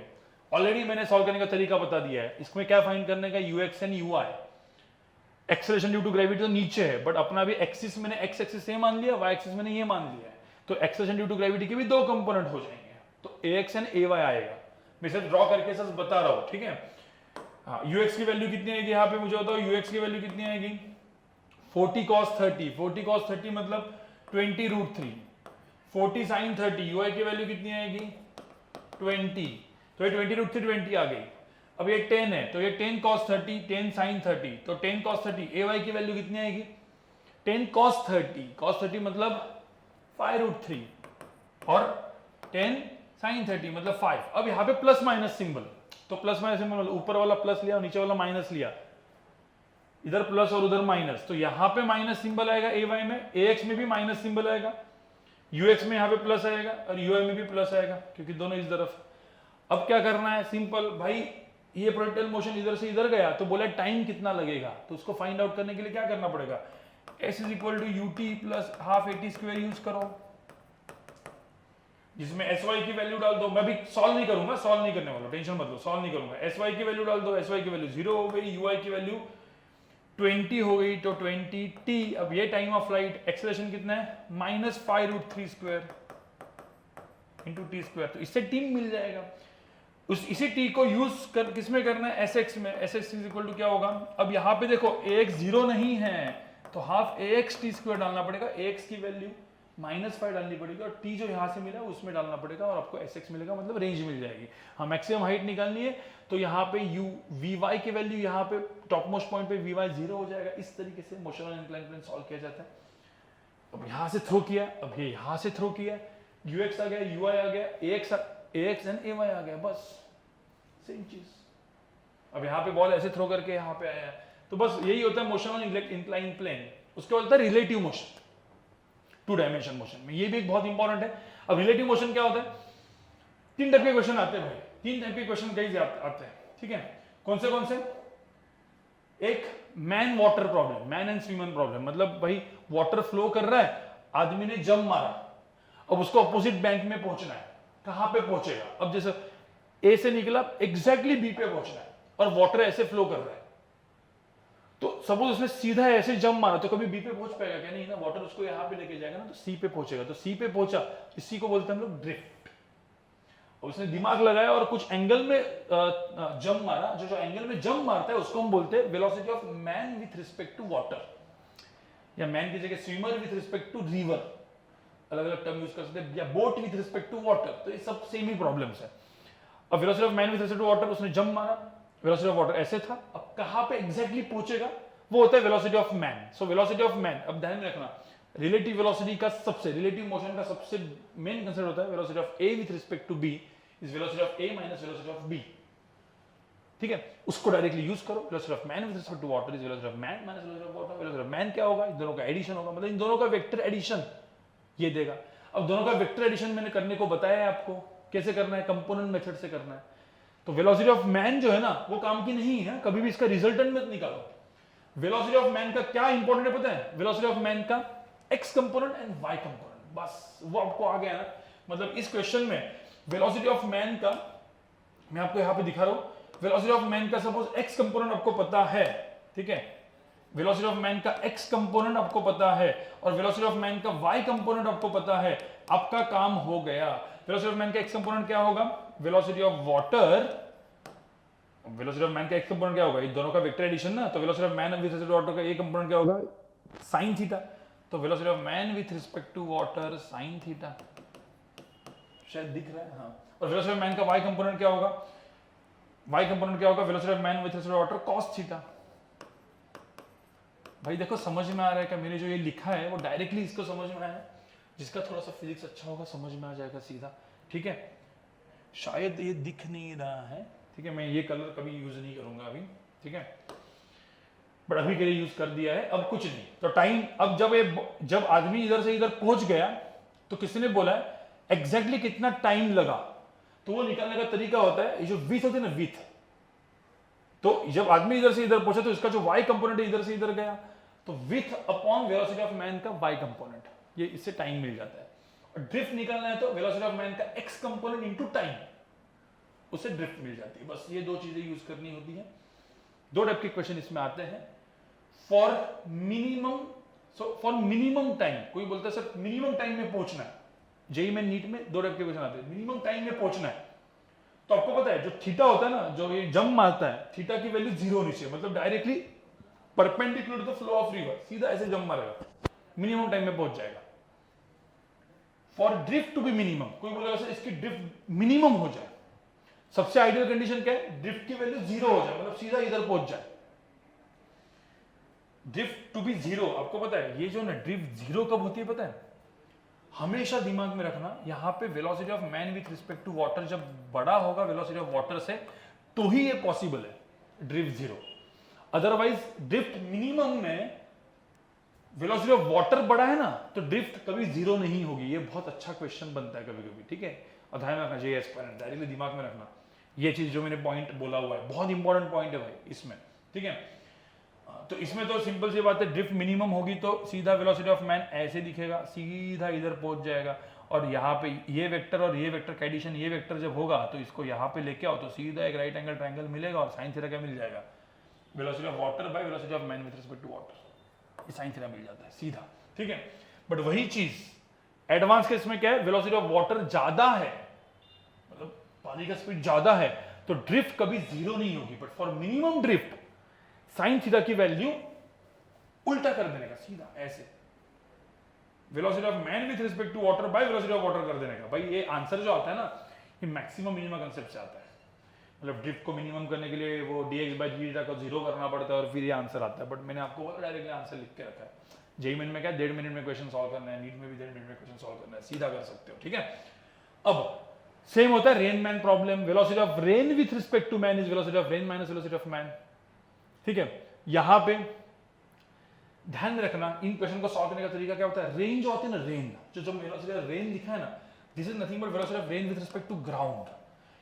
ऑलरेडी मैंने सॉल्व करने का तरीका बता दिया है। इसमें क्या फाइंड करने का, ux and ui, acceleration due to gravity तो नीचे है, बट अपना भी एक्सिस मैंने x एक्सिस ये मान लिया, y एक्सिस मैंने ये मान लिया है, तो एक्सेलरेशन ड्यू टू ग्रेविटी के भी 2 कंपोनेंट हो जाएंगे, तो ax एंड ay आएगा। मैं सिर्फ ड्रॉ करके सब बता रहा हूं, ठीक है। हाँ, ux की वैल्यू कितनी आएगी, यहाँ पे मुझे बताओ ux की वैल्यू कितनी आएगी, 40 cos 30, 40 cos 30 मतलब 20√3, 40 sin 30, ui की वैल्यू कितनी आएगी 20, तो ये 20√3 20 आ गई। अब ये 10 है, तो ये 10 cos 30, 10 sin 30, तो 10 cos 30, ay की वैल्यू कितनी आएगी 10 cos 30, cos 30 मतलब 5√3 और 10 sin 30 मतलब 5। अब यहाँ पे प्लस माइनस सिंबल, तो प्लस माइनस सिंबल मतलब ऊपर वाला प्लस लिया और नीचे वाला माइनस लिया, इधर प्लस और उधर माइनस, तो यहाँ पे माइनस सिंबल आएगा ay में, ax में भी माइनस सिंबल आएगा, ux में यहाँ पे प्लस आएगा और ui में भी प्लस आएगा क्योंकि दोनों इस तरफ। अब क्या करना है, सिंपल भाई, ये प्रोजेक्टाइल मोशन इधर से इधर गया तो बोला टाइम कितना लगेगा, तो उसको फाइंड आउट करने के लिए क्या करना पड़ेगा, s is equal to ut plus half at square use करो, जिसमें sy की वैल्यू डाल दो। मैं भी सॉल्व नहीं करूंगा, सॉल्व नहीं करने वाला, टेंशन मत लो, सॉल्व नहीं करूंगा। sy की वैल्यू डाल दो, sy की वैल्यू 0 हो गई, ui की वैल्यू 20 हो गई तो 20t। अब ये टाइम ऑफ फ्लाइट, एक्सेलरेशन कितना है -5√3² इंटू टी स्क्वायर, तो इससे टी मिल जाएगा। इसी टी को यूज कर किसमें करना है, एस एक्स में। S x is equal to क्या होगा, अब यहाँ पे देखो ए एक्स 0 नहीं है तो हाफ ए एक्स टी स्क्वायर डालना पड़ेगा, ए एक्स की वैल्यू -5 डालनी पड़ेगी और टी जो यहाँ से मिला उसमें डालना पड़ेगा और आपको एस एक्स मिलेगा, मतलब रेंज मिल जाएगी। हाँ, मैक्सिमम हाइट निकालनी है तो यहाँ पे यू वी वाई की वैल्यू यहाँ पे टॉप मोस्ट पॉइंट पे वी वाई 0 हो जाएगा। इस तरीके से motion on incline plane solve किया जाता है। अब यहाँ से थ्रो किया, अब ये यहाँ से थ्रो किया, यू एक्स आ गया, यू आई आ गया, ए एक्स एंड ए वाई आ गया, बस सेम चीज। अब यहाँ पे बॉल ऐसे थ्रो करके यहाँ पे आया, तो बस यही होता है मोशन ऑन इंक्लाइन प्लेन। उसके बाद होता है रिलेटिव मोशन, 2 डायमेंशन मोशन में। ये भी एक बहुत इंपॉर्टेंट है। अब रिलेटिव मोशन क्या होता है, 3 टाइप के क्वेश्चन आते हैं भाई, 3 टाइप के क्वेश्चन कई आते हैं, ठीक है। कौन से? एक man water problem, man and swimmer problem, मतलब भाई वाटर फ्लो कर रहा है, आदमी ने जंप मारा, अब उसको अपोजिट बैंक में पहुंचना है, कहां पे पहुंचेगा? अब जैसे ए से निकला, एग्जैक्टली बी पे पहुंचना है और वाटर ऐसे फ्लो कर रहा है, तो सपोज उसने सीधा ऐसे जंप मारा तो कभी बी पे पहुंच पाएगा क्या? नहीं ना, वाटर उसको यहां पे लेके जाएगा ना, तो सी पे पहुंचेगा। तो सी पे पहुंचा, इसी को बोलते हैं हम लोग ड्रिफ्ट। उसने दिमाग लगाया और कुछ एंगल में जंप मारा, जो एंगल में जंप मारता है उसको हम बोलते हैं velocity of man with respect to water, या मैन की जगह swimmer with respect to river, अलग अलग टर्म यूज कर सकते हैं, या boat with respect to water, तो ये सब सेम ही प्रॉब्लम्स है। अब velocity of man with respect to water, उसने जंप मारा, वेलोसिटी ऑफ वाटर ऐसे था, अब कहां पे एग्जैक्टली पहुंचेगा वो होता है velocity of man. So velocity of man, अब ध्यान में रखना, रिलेटिव वेलोसिटी का सबसे, रिलेटिव मोशन का सबसे मेन कंसेप्ट होता है velocity of A with respect to B is velocity of A minus velocity of B, ठीक है। उसको डायरेक्टली यूज करो, velocity of man with respect to water is velocity of man minus velocity of water. Velocity of man क्या होगा, इन दोनों का addition होगा, मतलब इन दोनों का वेक्टर एडिशन ये देगा। अब दोनों का वेक्टर एडिशन मैंने करने को बताया है आपको, कैसे करना है, कंपोनेंट मेथड से करना है। तो वेलोसिटी ऑफ मैन जो है ना वो काम की नहीं है, कभी भी इसका रिजल्टेंट मत निकालो। वेलोसिटी ऑफ मैन का क्या इंपॉर्टेंट है पता है, वेलोसिटी ऑफ मैन का x component and y component, बस वो आपको आ गया ना। मतलब इस क्वेश्चन में वेलोसिटी ऑफ मैन का, मैं आपको यहां पे दिखा रहा हूं, वेलोसिटी ऑफ मैन का सपोज एक्स कंपोनेंट आपको पता है, ठीक है, वेलोसिटी ऑफ मैन का एक्स कंपोनेंट आपको पता है और वेलोसिटी ऑफ मैन का वाई कंपोनेंट आपको पता है, आपका काम हो गया। वेलोसिटी ऑफ मैन का एक्स कंपोनेंट क्या होगा, velocity of water, velocity of man का एक्स कंपोनेंट क्या होगा, इन दोनों का वेक्टर एडिशन ना, तो velocity of man with respect to water का ए कंपोनेंट क्या होगा, sin थीटा, तो velocity of man with respect to water sin theta, शायद दिख रहा है, हाँ। और वेलोसिटी ऑफ मैन का वाई कंपोनेंट क्या होगा, वाई कंपोनेंट क्या होगा, velocity of man with respect to water cos theta. भाई देखो समझ में आ रहा है क्या, मैंने जो ये लिखा है वो डायरेक्टली इसको समझ में आया, जिसका थोड़ा सा फिजिक्स अच्छा होगा समझ में आ जाएगा सीधा, ठीक है। शायद ये दिख नहीं रहा है, ठीक है, मैं ये कलर कभी यूज नहीं करूंगा अभी, ठीक है, बट अभी के लिए यूज कर दिया है, अब कुछ नहीं। तो टाइम, अब जब आदमी इधर से इधर पहुंच गया तो किसने बोला है एग्जैक्टली कितना टाइम लगा, तो वो निकालने का तरीका होता है, ये जो विथ होती है ना, विथ, तो जब आदमी इधर से इधर पहुंचा तो इसका जो वाई कंपोनेंट है इधर से इधर गया, तो with upon velocity of man का वाई कंपोनेंट, ये इससे टाइम मिल जाता है। और ड्रिफ्ट निकालना है तो वेलोसिटी ऑफ मैन का एक्स कंपोनेंट इनटू टाइम, उससे ड्रिफ्ट मिल जाती है। बस ये 2 चीजें यूज करनी होती है। 2 टाइप के क्वेश्चन इसमें आते हैं। फॉर मिनिमम टाइम, कोई बोलता है सर मिनिमम टाइम में पहुंचना है, जेई में नीट में 2 टाइप के क्वेश्चन आते हैं, मिनिमम टाइम में पहुंचना है, तो आपको पता है जो थीटा होता है ना, जो ये जंप मारता है, थीटा की वैल्यू 0 होनी चाहिए, मतलब directly perpendicular to the flow of river, सीधा ऐसे जंप मारेगा, मिनिमम टाइम में पहुंच जाएगा। For drift to be minimum, कोई बोलेगा सर इसकी ड्रिफ्ट मिनिमम हो जाए, सबसे आइडियल कंडीशन क्या है, ड्रिफ्ट की वैल्यू 0 हो जाए, मतलब सीधा इधर पहुंच जाए। ड्रिफ्ट टू बी 0, आपको पता है ये जो ना ड्रिफ्ट 0 कब होती है पता है, हमेशा दिमाग में रखना, यहां पे velocity of man with respect to water जब बड़ा होगा वेलोसिटी ऑफ वाटर से, तो ही ये पॉसिबल है ड्रिफ्ट 0। अदरवाइज ड्रिफ्ट मिनिमम में वेलोसिटी ऑफ वाटर बड़ा है ना, तो ड्रिफ्ट कभी 0 नहीं होगी। ये बहुत अच्छा क्वेश्चन बनता है कभी कभी, ठीक है, और ध्यान में रखना चाहिए, डायरेक्टली दिमाग में रखना, ये चीज जो मैंने पॉइंट बोला हुआ है बहुत इंपॉर्टेंट पॉइंट है भाई इसमें, ठीक है। तो इसमें तो सिंपल सी बात है, ड्रिफ्ट मिनिमम होगी तो सीधा वेलोसिटी ऑफ मैन ऐसे दिखेगा, सीधा इधर पहुंच जाएगा, और यहाँ पे ये वेक्टर और ये वेक्टर का एडिशन, ये वेक्टर जब होगा तो इसको यहाँ पे लेके आओ तो सीधा एक राइट एंगल ट्रायंगल मिलेगा और साइन थीटा क्या मिल जाएगा, velocity of water by velocity of man with respect to water, ये साइन थीटा मिल जाता है सीधा, ठीक है। बट वही चीज एडवांस केस में क्या है, वेलोसिटी ऑफ वाटर ज्यादा है, मतलब पानी का स्पीड ज्यादा है, तो ड्रिफ्ट कभी जीरो नहीं होगी, but for minimum drift sine theta की वैल्यू उल्टा कर देने का, सीधा ऐसे velocity of man with respect to water by velocity of water कर देने का। भाई ये आंसर जो आता है ना, ये मैक्सिमम मिनिमम कंसेप्ट से आता है, मतलब ड्रिफ्ट को मिनिमम करने के लिए वो dx by dt को जीरो करना पड़ता है और फिर ये आंसर आता है। बट मैंने आपको डायरेक्टली आंसर लिख के रखा है। जेईई मेन में क्या 1.5 मिनट में क्वेश्चन सॉल्व करना है, नीट में भी 1.5 मिनट में क्वेश्चन सॉल्व करना है, सीधा कर सकते हो, ठीक है। अब सेम होता है rain man problem, velocity of rain with respect to man is velocity of rain minus velocity of man, ठीक है। यहां पे ध्यान में रखना, इन क्वेश्चन को सॉल्व करने का तरीका क्या होता है, रेन जो होती है ना, रेन जो वेलोसिटी ऑफ रेन लिखा है ना, this is nothing but velocity of rain with respect to ground,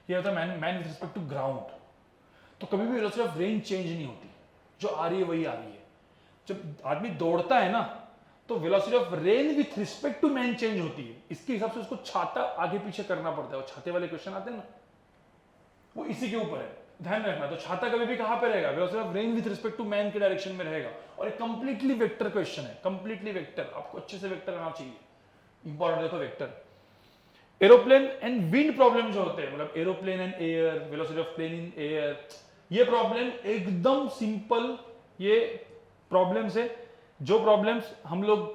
ये होता है man with respect to ground. तो कभी भी वेलोसिटी ऑफ रेन चेंज नहीं होती, जो आ रही है वही आ रही है। जब आदमी दौड़ता है ना, तो velocity of rain with respect to man change होती है, इसके हिसाब से उसको छाता आगे पीछे करना पड़ता है। वो छाते वाले क्वेश्चन आते हैं ना, वो इसी के ऊपर है, ध्यान रखना। तो छाता कभी भी कहां पे रहेगा, velocity of rain with respect to man के डायरेक्शन में रहेगा, और एक कंप्लीटली वेक्टर क्वेश्चन है, कंप्लीटली वेक्टर, आपको अच्छे से वेक्टर आना चाहिए, इंपॉर्टेंट देखो vector. Aeroplane and wind problem जो होते हैं, मतलब aeroplane and air, velocity of plane in air, ये प्रॉब्लम एकदम सिंपल, ये प्रॉब्लम्स है जो प्रॉब्लम्स हम लोग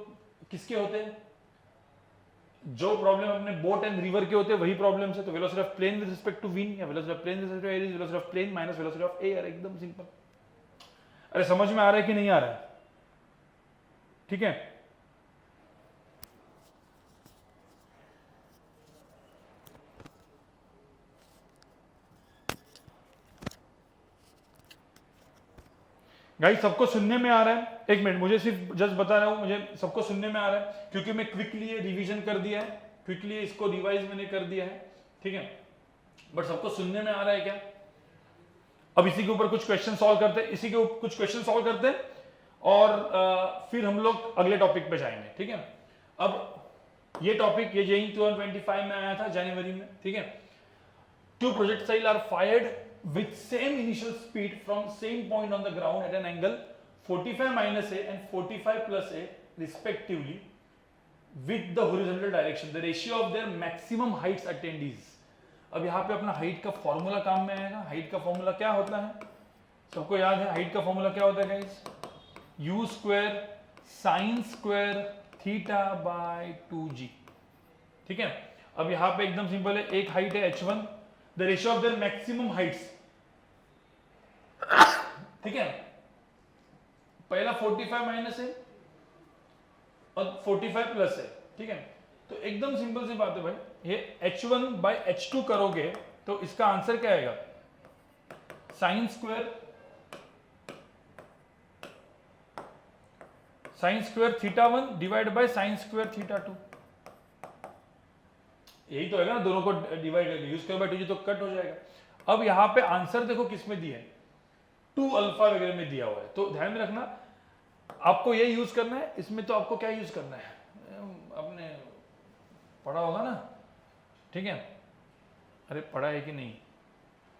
किसके होते हैं, जो प्रॉब्लम अपने बोट एंड रिवर के होते हैं वही प्रॉब्लम्स है। तो velocity of plane with respect to wind या velocity of plane with respect to air is velocity of plane minus velocity of air, एकदम सिंपल। अरे समझ में आ रहा है कि नहीं आ रहा है, ठीक है। गाइस सबको सुनने में आ रहा है, एक मिनट, मुझे सिर्फ जस्ट बता रहा हूं, मुझे सबको सुनने में आ रहा है, क्योंकि मैं क्विकली ये रिवीजन कर दिया है, क्विकली इसको रिवाइज मैंने कर दिया है, ठीक है। बट सबको सुनने में आ रहा है क्या? अब इसी के ऊपर कुछ क्वेश्चन सॉल्व करते हैं, इसी के ऊपर कुछ क्वेश्चन सॉल्व करते हैं, और फिर हम लोग अगले टॉपिक पे जाएंगे, ठीक है। अब ये टॉपिक ये जेईई 2025 में आया था जनवरी में, ठीक है। 2 projectiles are fired with same initial speed from same point on the ground at an angle 45 minus a and 45 plus a respectively with the horizontal direction. The ratio of their maximum heights attained is. अब यहाँ पे अपना height का formula काम में आएगा। Height का formula क्या होता है, सबको याद है? हाइट का फॉर्मूला क्या होता है guys? u square sine square theta by 2g, ठीक है। अब यहाँ पे एकदम सिंपल है, एक हाइट है h1, the ratio of their maximum Heights, ठीक है। पहला 45 माइनस है और 45 प्लस है, ठीक है। तो एकदम सिंपल सी बात है भाई, ये h1 बाय h2 करोगे तो इसका आंसर क्या आएगा? Sine square theta 1 divide by sine square theta 2, यही तो है ना, दोनों को डिवाइड करके यूज कर बाय 2g तो कट हो जाएगा। अब यहां पे आंसर देखो किस में दिया है, 2 अल्फा वगैरह में दिया हुआ है, तो ध्यान में रखना आपको ये यूज करना है। इसमें तो आपको क्या यूज करना है, आपने पढ़ा होगा ना, ठीक है। अरे पढ़ा है कि नहीं,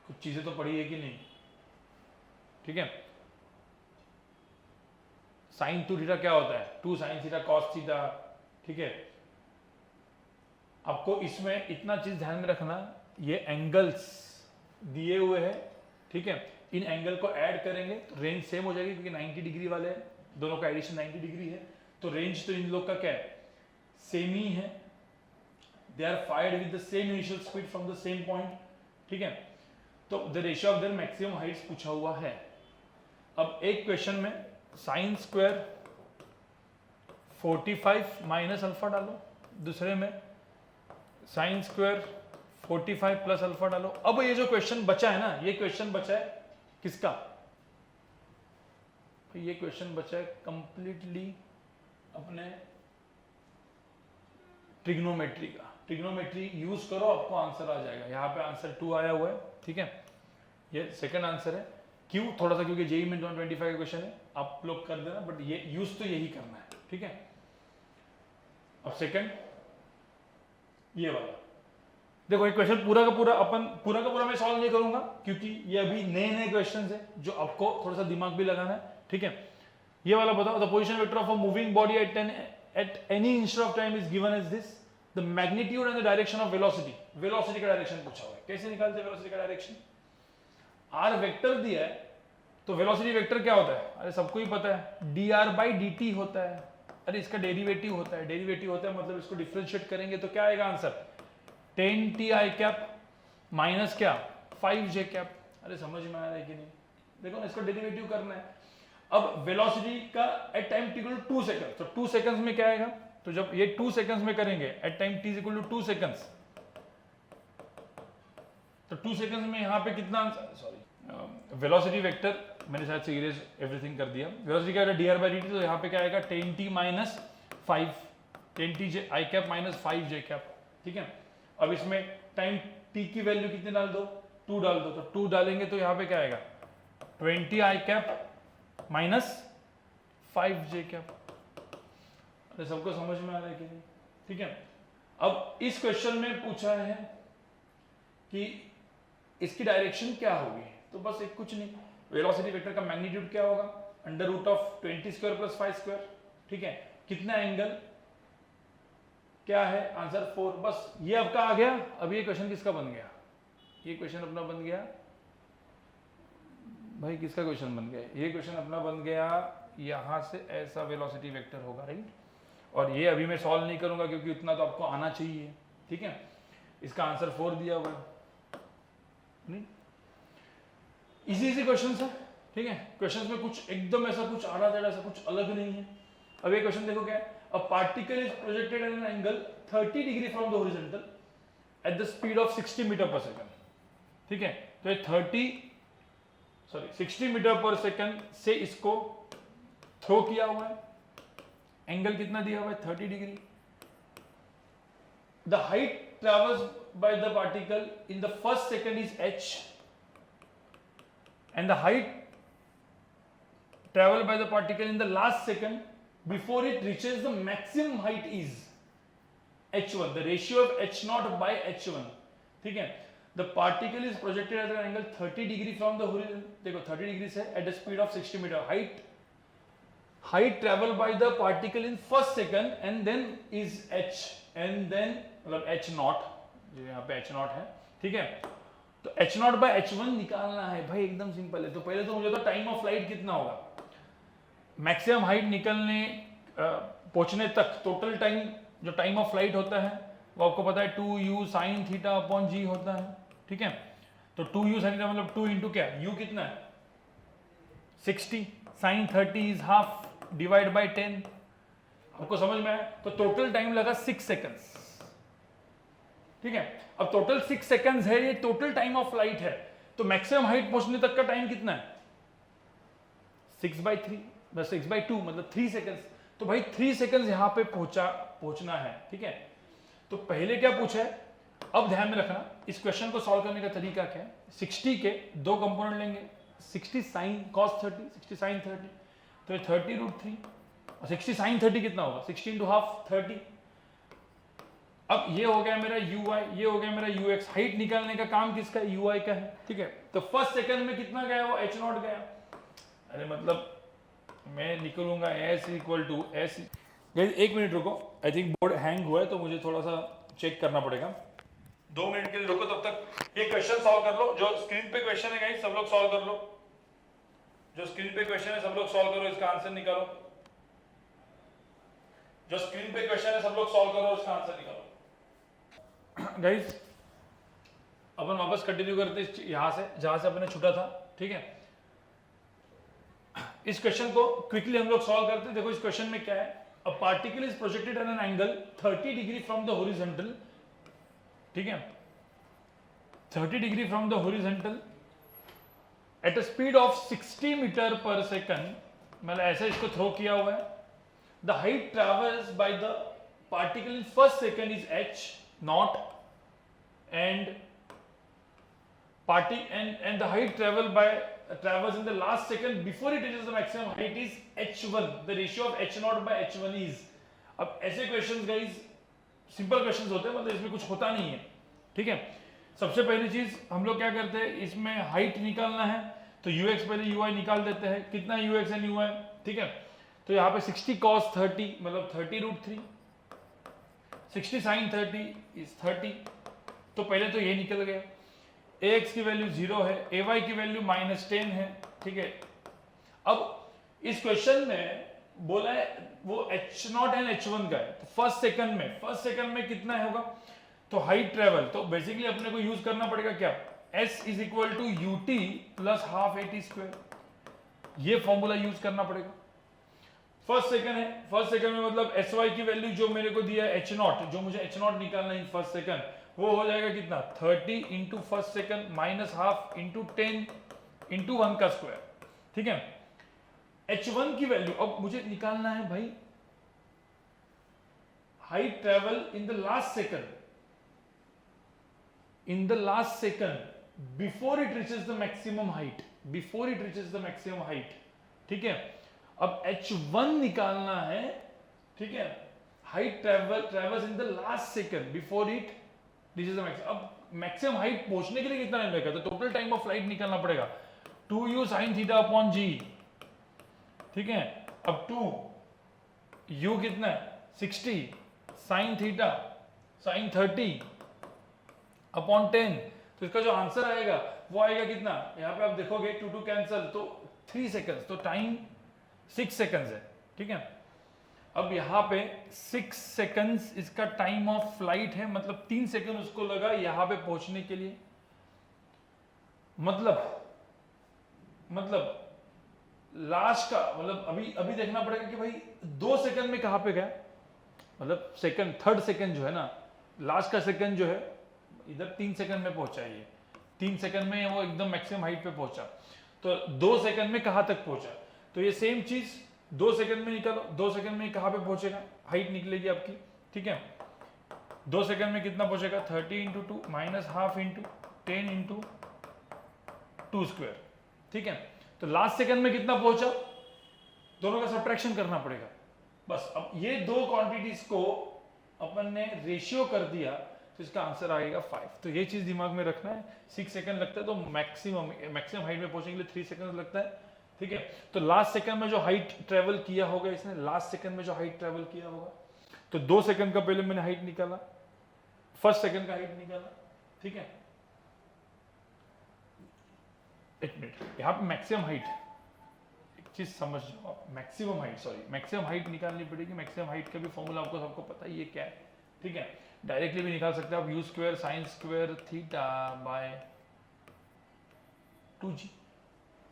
कुछ चीजें तो पढ़ी है कि नहीं, ठीक है। साइन 2 थीटा क्या होता है? 2 साइन थीटा कॉस थीटा, ठीक है। आपको इसमें इतना चीज ध्यान में रखना, ये एंगल्स दिए हुए हैं, ठीक है। इन एंगल को ऐड करेंगे तो रेंज सेम हो जाएगी, क्योंकि 90 डिग्री वाले हैं, दोनों का एडिशन 90 डिग्री है, तो रेंज तो इन लोग का क्या है, सेम ही है। They are fired with the same initial speed from the same point, ठीक है। तो the ratio of their maximum heights पूछा हुआ है। अब एक क्वेश्चन में साइन स्क्वायर 45 माइनस अल्फा डालो, दूसरे में साइन स्क्वायर 45 प्लस अल्फा डालो। अब ये जो क्वेश्चन बचा है ना, ये क्वेश्चन बचा है किसका? ये क्वेश्चन बचा है कंप्लीटली अपने ट्रिग्नोमेट्री का। ट्रिग्नोमेट्री यूज करो, आपको आंसर आ जाएगा। यहाँ पे आंसर 2 आया हुआ है, ठीक है। ये सेकंड आंसर है। क्यों? थोड़ा सा क्योंकि जेईई में 2025 का क्वेश्चन है, आप लोग कर देना, बट ये यूज तो यही करना है, ठीक है। अब सेकंड ये वाला, देखो ये क्वेश्चन पूरा का पूरा मैं सॉल्व नहीं करूंगा क्योंकि ये अभी नए नए क्वेश्चन है जो आपको थोड़ा सा दिमाग भी लगाना है, ठीक है। ये वाला बताओ, the position vector of a moving body at any instant of time is given as this, the magnitude and the direction of velocity, velocity का डायरेक्शन पूछा हुआ है, कैसे निकालते हैं वेलोसिटी का डायरेक्शन। आर वेक्टर दिया है तो वेलोसिटी वेक्टर क्या होता है, अरे सबको ही पता है, dr बाई dt होता है। अरे इसका डेरिवेटिव होता है, मतलब इसको डिफरेंशिएट करेंगे तो क्या आएगा answer, 10t i cap minus क्या 5j कैप। अरे समझ में आ रहा है कि नहीं, देखो ना इसको डेरिवेटिव करना है। अब वेलोसिटी का at time t equal to 2 second, तो 2 सेकंड्स में क्या आएगा, तो जब ये 2 सेकंड्स में करेंगे at time t equal to 2 seconds, तो 2 सेकंड्स में यहाँ पे कितना आंसर, सॉरी वेलोसिटी वेक्टर मैंने शायद से इरेज एवरीथिंग कर दिया, वेलोसिटी क्या है dr बाई dt, तो यहाँ पे क्या आएगा 10t minus 5, 10t j i cap minus 5j cap, ठीक है। अब इसमें टाइम t की वैल्यू कितनी डाल दो, 2 डाल दो, तो 2 डालेंगे तो यहाँ पे क्या आएगा 20 i cap minus 5j cap. अरे सबको समझ में आ रहा है कि नहीं, ठीक है। अब इस क्वेश्चन में पूछा है कि इसकी डायरेक्शन क्या होगी, तो बस एक कुछ नहीं, वेलोसिटी वेक्टर का मैग्नीट्यूड क्या होगा, under root of 20 square plus 5 square, ठीक है। कितना एंगल क्या है, आंसर 4, बस ये आपका आ गया। अब ये क्वेश्चन किसका बन गया, ये क्वेश्चन अपना बन गया भाई, किसका क्वेश्चन बन गया, ये क्वेश्चन अपना बन गया, यहां से ऐसा वेलोसिटी वेक्टर होगा, राइट। और ये अभी मैं सॉल्व नहीं करूंगा क्योंकि उतना तो आपको आना चाहिए, ठीक है। इसका आंसर 4 दिया हुआ है, नहीं इजी क्वेश्चन है, ठीक है। क्वेश्चन में कुछ एकदम ऐसा कुछ आड़ा टेढ़ा ऐसा कुछ अलग नहीं है। अब ये क्वेश्चन देखो क्या है, a particle is projected at an angle 30 degree from the horizontal at the speed of 60 metre per second, ठीक है। तो ये 60 मीटर पर सेकंड से इसको थ्रो किया हुआ है, एंगल कितना दिया हुआ है 30 degree. The height travels by the particle in the first second is h and the height traveled by the particle in the last second before it reaches the maximum height is h1, the ratio of h naught by h1, ठीक है। the particle is projected at an angle 30 degree from the horizon, देखो 30 degree से at a speed of 60 meter, height traveled by the particle in first second and then is h and then मतलब h not, जो यहाँ पे h not है, ठीक है। तो h नॉट बाय h1 निकालना है भाई, एकदम सिंपल है। तो पहले तो मुझे तो टाइम ऑफ फ्लाइट कितना होगा, मैक्सिमम हाइट निकलने पहुंचने तक टोटल टाइम, जो टाइम ऑफ फ्लाइट होता है वो आपको पता है 2u sin theta upon g होता है, ठीक है। तो 2u sin थीटा मतलब 2 इंटू क्या, u कितना है 60, sin 30 is half divide by 10, आपको समझ में आया। तो टोटल टाइम लगा 6 सेकंड्स, ठीक है। अब टोटल 6 सेकंड्स है, ये टोटल टाइम ऑफ फ्लाइट है। तो मैक्सिमम हाइट पहुंचने तक का टाइम कितना है 6/3, 6/2 मतलब 3 सेकंड्स। तो भाई 3 सेकंड्स यहां पे पहुंचना है, ठीक है। तो पहले क्या पूछा है, अब ध्यान में रखना इस क्वेश्चन को सॉल्व करने का तरीका क्या है, 60 के 2 कंपोनेंट लेंगे, 60 sin cos 30, 60 sin 30, तो ये 30√3 और 60 sin 30 कितना होगा 60 into हाफ 30। अब ये हो गया मेरा ui, ये हो गया मेरा ux। हाइट निकालने का काम किसका है, ui का है, ठीक है। तो फर्स्ट सेकंड में कितना गया, वो h नॉट गया। अरे मतलब मैं निकलूंगा s इक्वल टू s। एक मिनट रुको, आई थिंक बोर्ड हैंग हुआ है तो मुझे थोड़ा सा चेक करना पड़ेगा, 2 मिनट के लिए रुको, तब तक ये क्वेश्चन सॉल्व कर लो। जो स्क्रीन पे क्वेश्चन है गाइस सब लोग सॉल्व कर लो, जो स्क्रीन पे क्वेश्चन है सब लोग सॉल्व करो, इसका आंसर निकालो। जो स्क्रीन पे क्वेश्चन है सब लोग सॉल्व करो, इसका आंसर निकालो। गाइस अपन वापस कंटिन्यू करते यहां से जहां से अपने छूटा था, ठीक है। इस क्वेश्चन को क्विकली हम लोग सॉल्व करते हैं। देखो इस क्वेश्चन में क्या है, a particle is projected at an angle 30 degree from the horizontal, ठीक है, 30 degree from the horizontal at a speed of 60 metre per second, मतलब ऐसे इसको थ्रो किया हुआ है। The height travels by the particle in first second is h naught and the height travels in the last second before it reaches the maximum height is h1, the ratio of h naught by h1 is। अब ऐसे questions guys simple questions होते हैं, मतलब इसमें कुछ होता नहीं है, ठीक है। सबसे पहली चीज हम लोग क्या करते हैं, इसमें हाइट निकालना है तो ux पहले ui निकाल देते हैं, कितना ux एंड ui, ठीक है। तो यहाँ पे 60 cos 30 मतलब 30√3, 60 sin 30 इज 30, तो पहले तो ये निकल गया। ax की वैल्यू 0 है, ay की वैल्यू -10 है, ठीक है। अब इस क्वेश्चन में बोला है वो h0 एंड h1 का है, तो फर्स्ट सेकंड में कितना होगा, तो हाइट ट्रेवल, तो बेसिकली अपने को यूज करना पड़ेगा क्या, s is equal to ut plus half at square, ये फॉर्मूला यूज करना पड़ेगा। फर्स्ट सेकंड में मतलब sy की वैल्यू जो मेरे को दिया है h0, जो मुझे h0 निकालना है इन फर्स्ट सेकंड, वो हो जाएगा कितना 30 into first second minus half into 10 into 1 का स्क्वायर, ठीक है। h1 की वैल्यू अब मुझे निकालना है भाई height travel in the last second before it reaches the maximum height, ठीक है। अब h1 निकालना है, ठीक है, height travels in the last second before it reaches the maximum. अब मैक्सिमम हाइट पहुंचने के लिए कितना टाइम लगेगा, तो टोटल टाइम ऑफ फ्लाइट निकालना पड़ेगा 2u sin theta upon g, ठीक है। अब 2u कितना है 60 sin थीटा sin 30 अपॉन 10, तो इसका जो आंसर आएगा वो आएगा कितना, यहाँ पे आप देखोगे 2 कैंसल तो 3 सेकंड्स, तो टाइम 6 सेकंड्स है, ठीक है। अब यहाँ पे 6 सेकंड्स इसका टाइम ऑफ फ्लाइट है, मतलब 3 सेकंड उसको लगा यहाँ पे पहुंचने के लिए, मतलब लास्ट का मतलब अभी देखना पड़ेगा कि भाई 2 सेकंड में कहां पे गया, मतलब थर्ड सेकंड जो है ना, लास्ट का सेकंड जो है इधर 3 सेकंड में पहुंचा है, ये 3 सेकंड में वो एकदम मैक्सिमम हाइट पे पहुंचा, तो 2 सेकंड में कहां तक पहुंचा, तो ये सेम चीज 2 सेकंड में निकालो, 2 सेकंड में कहां पे पहुंचेगा, हाइट निकलेगी आपकी, ठीक है। 2 सेकंड में कितना पहुंचेगा 30 into 2 minus half into 10 into 2 square, ठीक है। तो लास्ट सेकंड में कितना पहुंचा, दोनों का सब्ट्रैक्शन करना पड़ेगा बस। अब ये दो क्वांटिटीज को अपन ने रेशियो कर दिया तो इसका आंसर आएगा 5। तो ये चीज दिमाग में रखना है, 6 सेकंड लगता है तो मैक्सिमम हाइट में पहुंचने के लिए 3 सेकंड लगता है, ठीक है। तो लास्ट सेकंड में जो हाइट ट्रेवल किया होगा इसने, लास्ट सेकंड में जो हाइट ट्रेवल किया होगा, तो 2 सेकंड का पहले मैंने हाइट निकाला, फर्स्ट सेकंड का हाइट निकाला, ठीक है। एक मिनट, यहाँ पे मैक्सिमम हाइट, एक चीज समझ जाओ आप, मैक्सिमम हाइट निकालनी पड़ेगी। मैक्सिमम हाइट का भी फॉर्मूला आपको सबको पता है ये क्या है, ठीक है। डायरेक्टली भी निकाल सकते हैं आप, u square sine square theta by 2g,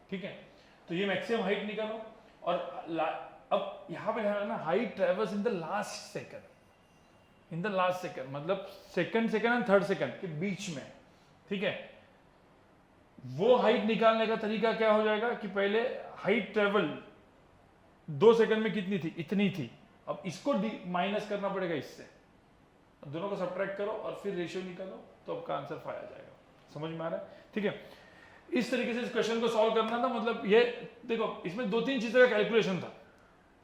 ठीक है। तो ये मैक्सिमम हाइट निकालो, और अब यहाँ पे ध्यान रखना height travels in the last second, मतलब सेकंड एंड थर्ड सेकंड के बीच में, ठीक है। वो हाइट निकालने का तरीका क्या हो जाएगा कि पहले हाइट ट्रेवल 2 सेकंड में कितनी थी, इतनी थी, अब इसको माइनस करना पड़ेगा इससे, दोनों को सब्ट्रैक्ट करो और फिर रेशियो निकालो, तो आपका आंसर 5 आ जाएगा। समझ में आ रहा है, ठीक है। इस तरीके से इस क्वेश्चन को सॉल्व करना था, मतलब ये देखो इसमें 2-3 चीजों का कैलकुलेशन था,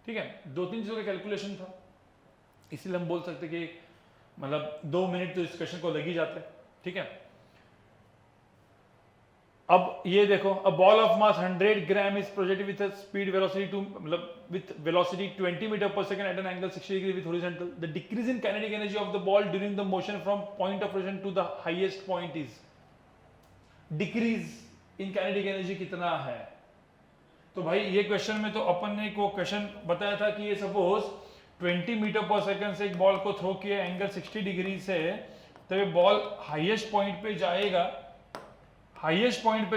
ठीक है, 2-3 चीजों का कैलकुलेशन था, इसीलिए हम बोल सकते कि मतलब 2 मिनट तो इस क्वेश्चन को लग ही जाते हैं, ठीक है। अब ये देखो, a ball of mass 100 gram is projected with speed velocity to मतलब with velocity 20 metre per second at an angle 60 degree with horizontal. The decrease in kinetic energy of the ball during the motion from point of rotation to the highest point is, decrease in kinetic energy कितना है। तो भाई ये question में तो अपन ने को question बताया था कि ये सपोज 20 मीटर पर सेकंड से एक बॉल को थ्रो किया एंगल 60 डिग्री से, तो ये बॉल हाईएस्ट पॉइंट पे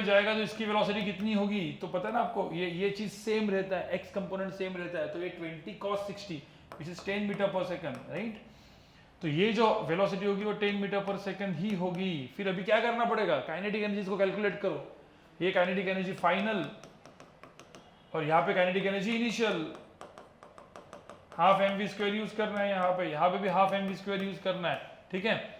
जाएगा, तो इसकी वेलोसिटी कितनी होगी, तो पता है ना आपको, ये चीज सेम रहता है, एक्स कंपोनेंट सेम रहता है, तो ये 20 cos 60 which is 10 metre per second, right. तो ये जो वेलोसिटी होगी वो 10 मीटर पर सेकंड ही होगी। फिर अभी क्या करना पड़ेगा, काइनेटिक एनर्जी को कैलकुलेट करो, ये काइनेटिक एनर्जी फाइनल और यहाँ पे kinetic energy initial, half mv² use करना है, यहाँ पे भी हाफ mv² यूज करना है, ठीक है।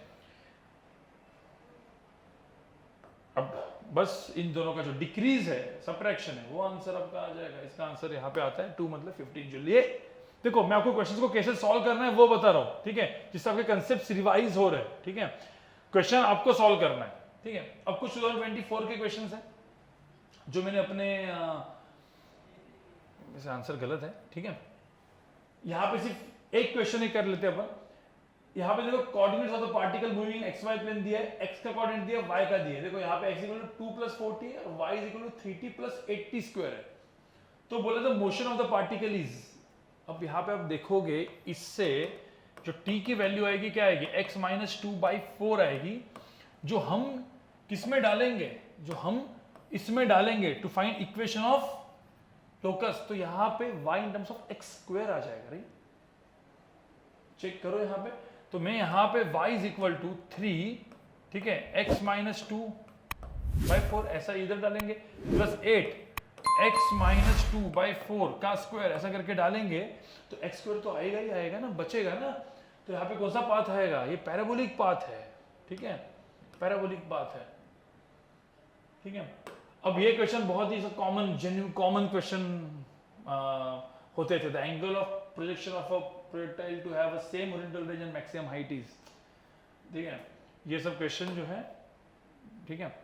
अब बस इन दोनों का जो डिक्रीज है, सब्ट्रैक्शन है, वो आंसर आपका आ जाएगा। इसका आंसर यहाँ पे आता है 2 मतलब 15 जूल। ये देखो मैं आपको क्वेश्चन को कैसे सॉल्व करना है वो बता रहा हूँ, ठीक है, जिससे आपके कंसेप्ट रिवाइज हो रहे हैं, ठीक है। क्वेश्चन आपको सॉल्व करना है, ठीक है। अब कुछ 2024 के क्वेश्चंस हैं जो मैंने अपने वैसे आंसर गलत है, ठीक है। यहाँ पे सिर्फ एक क्वेश्चन ही कर लेते हैं अपन। यहाँ पे देखो coordinates of the particle moving x y plane दिया है, एक्स का कोऑर्डिनेट दिया है, वाई का दिया है। देखो यहाँ पे x इक्वल टू 2 प्लस 40 है और y is equal to 3t plus 80 square है। तो बोला था motion of the particle is, अब यहाँ पे आप देखोगे इससे जो t की वैल्यू आएगी क्या आएगी, x माइनस 2/4 आएगी, जो हम किस में डालेंगे, जो हम इसमें डालेंगे to find equation of locus. तो यहाँ पे y in terms of x square आ जाएगा, राइट। चेक करो यहाँ पे, तो मैं यहाँ पे y इज इक्वल टू 3, ठीक है, x माइनस 2/4 ऐसा इधर डालेंगे, प्लस 8 x माइनस 2/4 का स्क्वायर ऐसा करके डालेंगे, तो x स्क्वायर तो आएगा ही आएगा ना, बचेगा ना। तो यहाँ पे कौन सा पाथ आएगा, ये पैराबोलिक पाथ है, ठीक है, पैराबोलिक पाथ है, ठीक है। अब ये क्वेश्चन बहुत ही कॉमन जेन्युइन कॉमन क्वेश्चन होते थे। The angle of projection of a projectile to have a same horizontal range and maximum height is, ठीक है, ये सब क्वेश्चन जो है, ठीक है।